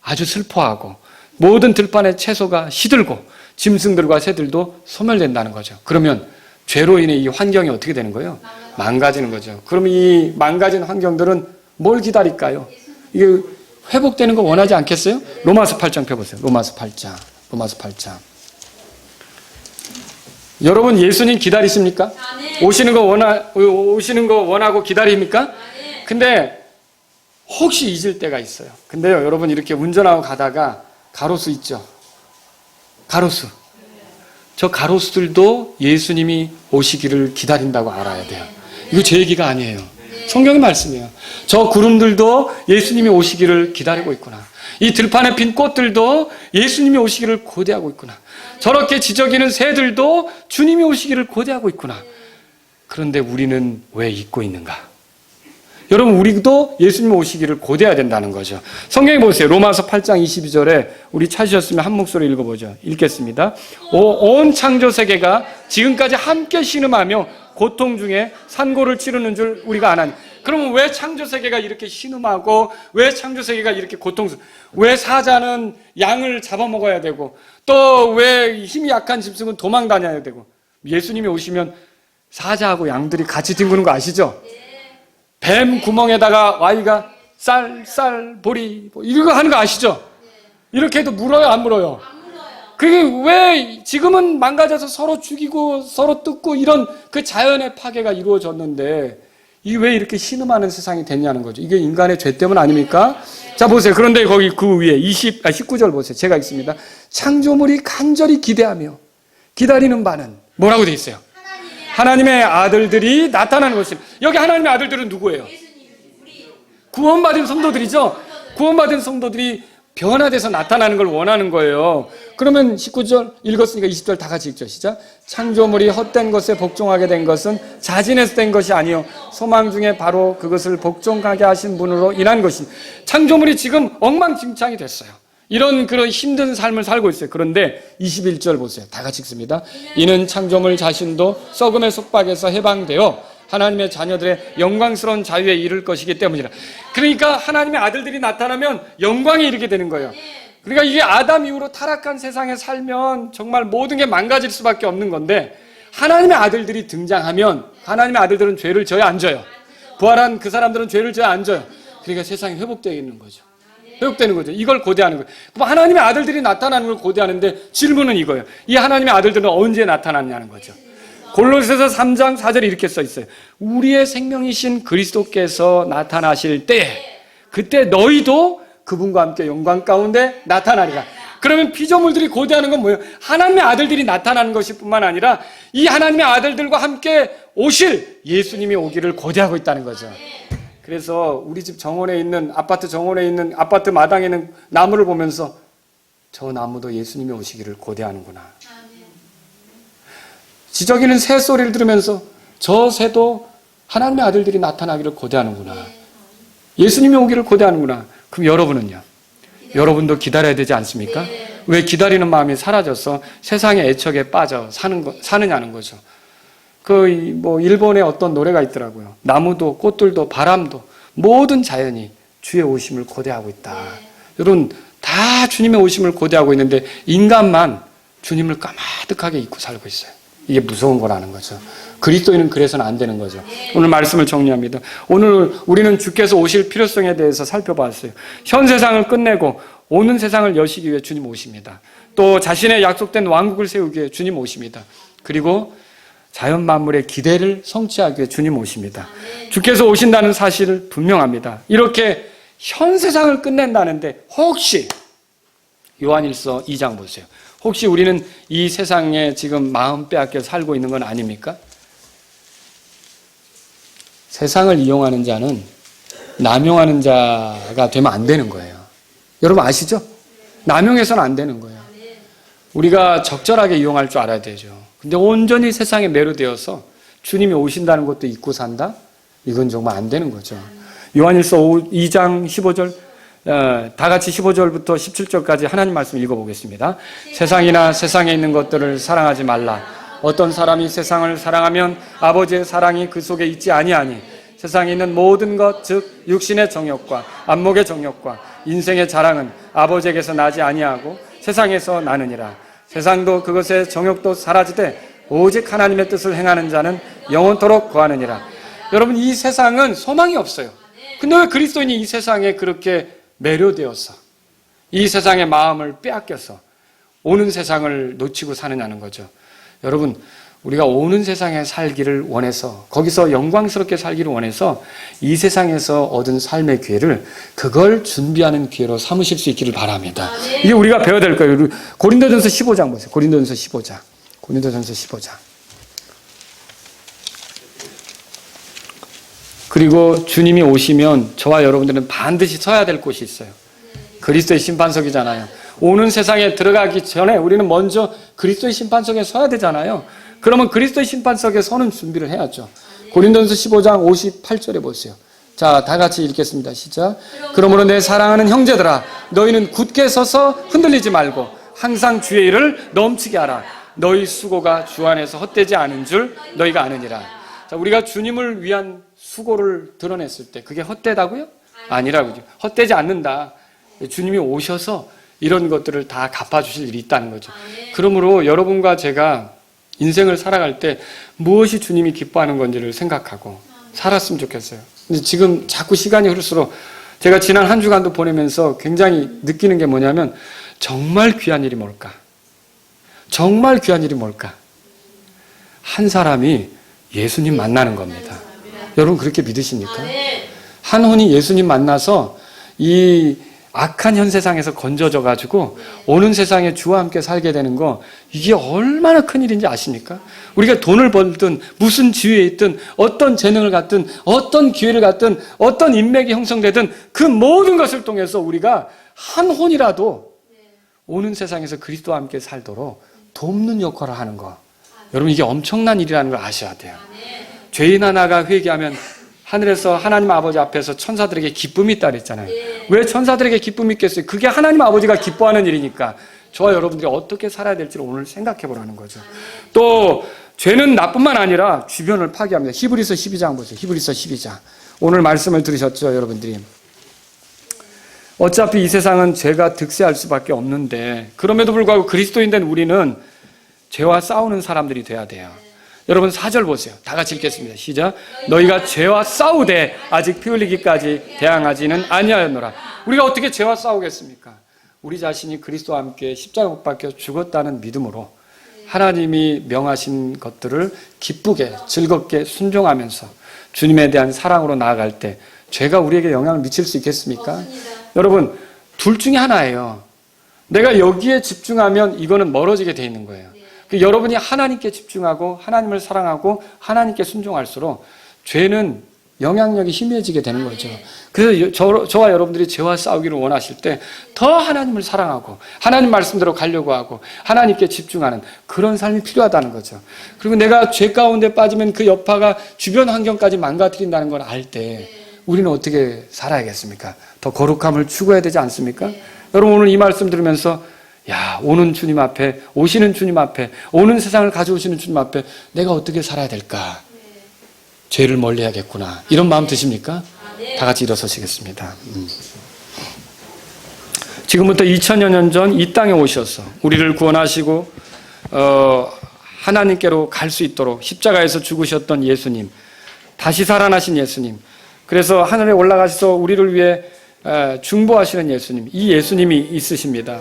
아주 슬퍼하고 모든 들판의 채소가 시들고 짐승들과 새들도 소멸된다는 거죠. 그러면 죄로 인해 이 환경이 어떻게 되는 거예요? 망가지는 거죠. 그럼 이 망가진 환경들은 뭘 기다릴까요? 이게 회복되는 거 원하지 않겠어요? 로마서 8장 펴보세요. 로마서 8장. 여러분 예수님 기다리십니까? 오시는 거 원하고 기다립니까? 근데 혹시 잊을 때가 있어요. 근데요, 여러분 이렇게 운전하고 가다가 가로수 있죠? 가로수. 저 가로수들도 예수님이 오시기를 기다린다고 알아야 돼요. 이거 제 얘기가 아니에요. 성경의 말씀이에요. 저 구름들도 예수님이 오시기를 기다리고 있구나. 이 들판에 핀 꽃들도 예수님이 오시기를 고대하고 있구나. 저렇게 지저귀는 새들도 주님이 오시기를 고대하고 있구나. 그런데 우리는 왜 잊고 있는가? 여러분 우리도 예수님 오시기를 고대해야 된다는 거죠. 성경에 보세요. 로마서 8장 22절에 우리 찾으셨으면 한 목소리 읽어보죠. 읽겠습니다. 온 창조 세계가 지금까지 함께 신음하며 고통 중에 산고를 치르는 줄 우리가 아나니. 그러면 왜 창조 세계가 이렇게 신음하고 왜 창조 세계가 이렇게 왜 사자는 양을 잡아먹어야 되고 또 왜 힘이 약한 짐승은 도망 다녀야 되고 예수님이 오시면 사자하고 양들이 같이 뒹구는 거 아시죠? 뱀 구멍에다가 Y가 쌀, 보리, 이거 하는 거 아시죠? 이렇게 해도 물어요, 안 물어요? 그게 왜 지금은 망가져서 서로 죽이고 서로 뜯고 이런 그 자연의 파괴가 이루어졌는데 이게 왜 이렇게 신음하는 세상이 됐냐는 거죠. 이게 인간의 죄 때문 아닙니까? 자, 보세요. 그런데 거기 그 위에 19절 보세요. 제가 읽습니다. 창조물이 간절히 기대하며 기다리는 바는 뭐라고 돼 있어요? 하나님의 아들들이 나타나는 것입니다. 여기 하나님의 아들들은 누구예요? 구원받은 성도들이죠. 구원받은 성도들이 변화돼서 나타나는 걸 원하는 거예요. 그러면 19절 읽었으니까 20절 다 같이 읽죠. 시작. 창조물이 헛된 것에 복종하게 된 것은 자진해서 된 것이 아니요 소망 중에 바로 그것을 복종하게 하신 분으로 인한 것입니다. 창조물이 지금 엉망진창이 됐어요. 이런 그런 힘든 삶을 살고 있어요. 그런데 21절 보세요. 다 같이 읽습니다. 이는 창조물 자신도 썩음의 속박에서 해방되어 하나님의 자녀들의 영광스러운 자유에 이를 것이기 때문이라. 그러니까 하나님의 아들들이 나타나면 영광에 이르게 되는 거예요. 그러니까 이게 아담 이후로 타락한 세상에 살면 정말 모든 게 망가질 수밖에 없는 건데 하나님의 아들들이 등장하면 하나님의 아들들은 죄를 져야 안 져요. 부활한 그 사람들은 죄를 져야 안 져요. 그러니까 세상이 회복되는 거죠. 회복되는 거죠. 이걸 고대하는 거예요. 그럼 하나님의 아들들이 나타나는 걸 고대하는데 질문은 이거예요. 이 하나님의 아들들은 언제 나타났냐는 거죠. 골로새서 3장 4절에 이렇게 써 있어요. 우리의 생명이신 그리스도께서 나타나실 때 그때 너희도 그분과 함께 영광 가운데 나타나리라. 그러면 피조물들이 고대하는 건 뭐예요? 하나님의 아들들이 나타나는 것일 뿐만 아니라 이 하나님의 아들들과 함께 오실 예수님이 오기를 고대하고 있다는 거죠. 그래서 우리 집 정원에 있는 아파트 정원에 있는 아파트 마당에 있는 나무를 보면서 저 나무도 예수님이 오시기를 고대하는구나. 지저귀는 새 소리를 들으면서 저 새도 하나님의 아들들이 나타나기를 고대하는구나. 예수님이 오기를 고대하는구나. 그럼 여러분은요? 여러분도 기다려야 되지 않습니까? 왜 기다리는 마음이 사라져서 세상의 애착에 빠져 사느냐는 거죠. 일본에 어떤 노래가 있더라고요. 나무도 꽃들도 바람도 모든 자연이 주의 오심을 고대하고 있다. 여러분 다 주님의 오심을 고대하고 있는데 인간만 주님을 까마득하게 잊고 살고 있어요. 이게 무서운 거라는 거죠. 그리스도인은 그래서는 안 되는 거죠. 오늘 말씀을 정리합니다. 오늘 우리는 주께서 오실 필요성에 대해서 살펴봤어요. 현 세상을 끝내고 오는 세상을 여시기 위해 주님 오십니다. 또 자신의 약속된 왕국을 세우기 위해 주님 오십니다. 그리고 자연 만물의 기대를 성취하기 위해 주님 오십니다. 주께서 오신다는 사실을 분명합니다. 이렇게 현 세상을 끝낸다는데 혹시 요한일서 2장 보세요. 혹시 우리는 이 세상에 지금 마음 빼앗겨 살고 있는 건 아닙니까? 세상을 이용하는 자는 남용하는 자가 되면 안 되는 거예요. 여러분 아시죠? 남용해서는 안 되는 거예요. 우리가 적절하게 이용할 줄 알아야 되죠. 근데 온전히 세상에 매료되어서 주님이 오신다는 것도 잊고 산다? 이건 정말 안 되는 거죠. 요한일서 2장 15절 다 같이 15절부터 17절까지 하나님 말씀 읽어보겠습니다. 세상이나 세상에 있는 것들을 사랑하지 말라. 어떤 사람이 세상을 사랑하면 아버지의 사랑이 그 속에 있지 아니하니 세상에 있는 모든 것, 즉 육신의 정욕과 안목의 정욕과 인생의 자랑은 아버지에게서 나지 아니하고 세상에서 나느니라. 세상도 그것의 정욕도 사라지되 오직 하나님의 뜻을 행하는 자는 영원토록 거하느니라. 여러분 이 세상은 소망이 없어요. 근데 왜 그리스도인이 이 세상에 그렇게 매료되어서 이 세상의 마음을 빼앗겨서 오는 세상을 놓치고 사느냐는 거죠. 여러분 우리가 오는 세상에 살기를 원해서 거기서 영광스럽게 살기를 원해서 이 세상에서 얻은 삶의 기회를 그걸 준비하는 기회로 삼으실 수 있기를 바랍니다. 이게 우리가 배워야 될 거예요. 고린도전서 15장 보세요. 고린도전서 15장. 그리고 주님이 오시면 저와 여러분들은 반드시 서야 될 곳이 있어요. 그리스도의 심판석이잖아요. 오는 세상에 들어가기 전에 우리는 먼저 그리스도의 심판석에 서야 되잖아요. 그러면 그리스도의 심판석에 서는 준비를 해야죠. 고린도전서 15장 58절에 보세요. 자, 다 같이 읽겠습니다. 시작. 그러므로 내 사랑하는 형제들아, 너희는 굳게 서서 흔들리지 말고 항상 주의 일을 넘치게 하라. 너희 수고가 주 안에서 헛되지 않은 줄 너희가 아느니라. 자, 우리가 주님을 위한 수고를 드러냈을 때 그게 헛되다고요? 아니라고요. 헛되지 않는다. 주님이 오셔서 이런 것들을 다 갚아주실 일이 있다는 거죠. 그러므로 여러분과 제가 인생을 살아갈 때 무엇이 주님이 기뻐하는 건지를 생각하고 살았으면 좋겠어요. 근데 지금 자꾸 시간이 흐를수록 제가 지난 한 주간도 보내면서 굉장히 느끼는 게 뭐냐면 정말 귀한 일이 뭘까? 정말 귀한 일이 뭘까? 한 사람이 예수님 만나는 겁니다. 여러분 그렇게 믿으십니까? 한 혼이 예수님 만나서 이 악한 현 세상에서 건져져 가지고 오는 세상에 주와 함께 살게 되는 거, 이게 얼마나 큰 일인지 아십니까? 우리가 돈을 벌든 무슨 지위에 있든 어떤 재능을 갖든 어떤 기회를 갖든 어떤 인맥이 형성되든 그 모든 것을 통해서 우리가 한 혼이라도 오는 세상에서 그리스도와 함께 살도록 돕는 역할을 하는 거, 여러분 이게 엄청난 일이라는 걸 아셔야 돼요. 죄인 하나가 회개하면 하늘에서 하나님 아버지 앞에서 천사들에게 기쁨이 있다 그랬잖아요. 왜 천사들에게 기쁨이 있겠어요? 그게 하나님 아버지가 기뻐하는 일이니까. 저와 여러분들이 어떻게 살아야 될지를 오늘 생각해 보라는 거죠. 또 죄는 나뿐만 아니라 주변을 파괴합니다. 히브리서 12장 보세요. 히브리서 12장. 오늘 말씀을 들으셨죠, 여러분들이. 어차피 이 세상은 죄가 득세할 수밖에 없는데 그럼에도 불구하고 그리스도인 된 우리는 죄와 싸우는 사람들이 돼야 돼요. 여러분 4절 보세요. 다 같이 읽겠습니다. 시작. 너희가 죄와 싸우되 아직 피 흘리기까지 대항하지는 아니하였노라. 우리가 어떻게 죄와 싸우겠습니까? 우리 자신이 그리스도와 함께 십자가 못 박혀 죽었다는 믿음으로 하나님이 명하신 것들을 기쁘게 즐겁게 순종하면서 주님에 대한 사랑으로 나아갈 때 죄가 우리에게 영향을 미칠 수 있겠습니까? 없습니다. 여러분 둘 중에 하나예요. 내가 여기에 집중하면 이거는 멀어지게 돼 있는 거예요. 여러분이 하나님께 집중하고 하나님을 사랑하고 하나님께 순종할수록 죄는 영향력이 희미해지게 되는 거죠. 그래서 저와 여러분들이 죄와 싸우기를 원하실 때 더 하나님을 사랑하고 하나님 말씀대로 가려고 하고 하나님께 집중하는 그런 삶이 필요하다는 거죠. 그리고 내가 죄 가운데 빠지면 그 여파가 주변 환경까지 망가뜨린다는 걸 알 때 우리는 어떻게 살아야겠습니까? 더 거룩함을 추구해야 되지 않습니까? 여러분 오늘 이 말씀 들으면서 오는 주님 앞에, 오시는 주님 앞에, 오는 세상을 가져오시는 주님 앞에 내가 어떻게 살아야 될까? 죄를 멀리해야겠구나. 이런 마음 드십니까? 다 같이 일어서시겠습니다. 지금부터 2000여 년 전 이 땅에 오셔서 우리를 구원하시고 하나님께로 갈 수 있도록 십자가에서 죽으셨던 예수님, 다시 살아나신 예수님, 그래서 하늘에 올라가셔서 우리를 위해 중보하시는 예수님, 이 예수님이 있으십니다.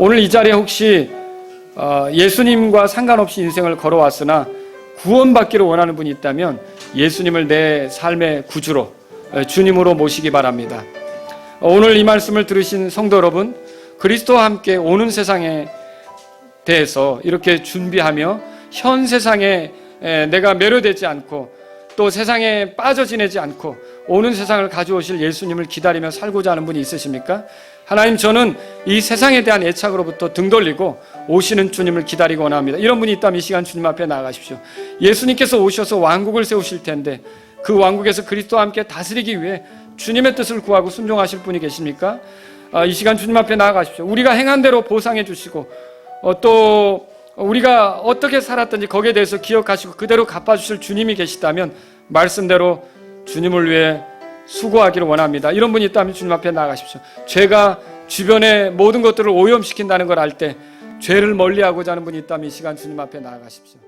오늘 이 자리에 혹시 예수님과 상관없이 인생을 걸어왔으나 구원받기를 원하는 분이 있다면 예수님을 내 삶의 구주로 주님으로 모시기 바랍니다. 오늘 이 말씀을 들으신 성도 여러분, 그리스도와 함께 오는 세상에 대해서 이렇게 준비하며 현 세상에 내가 매료되지 않고 또 세상에 빠져 지내지 않고 오는 세상을 가져오실 예수님을 기다리며 살고자 하는 분이 있으십니까? 하나님, 저는 이 세상에 대한 애착으로부터 등 돌리고 오시는 주님을 기다리고 원합니다. 이런 분이 있다면 이 시간 주님 앞에 나아가십시오. 예수님께서 오셔서 왕국을 세우실 텐데 그 왕국에서 그리스도와 함께 다스리기 위해 주님의 뜻을 구하고 순종하실 분이 계십니까? 이 시간 주님 앞에 나아가십시오. 우리가 행한 대로 보상해 주시고 또 우리가 어떻게 살았든지 거기에 대해서 기억하시고 그대로 갚아주실 주님이 계시다면 말씀대로 주님을 위해 수고하기를 원합니다. 이런 분이 있다면 주님 앞에 나아가십시오. 죄가 주변의 모든 것들을 오염시킨다는 걸 알 때 죄를 멀리하고자 하는 분이 있다면 이 시간 주님 앞에 나아가십시오.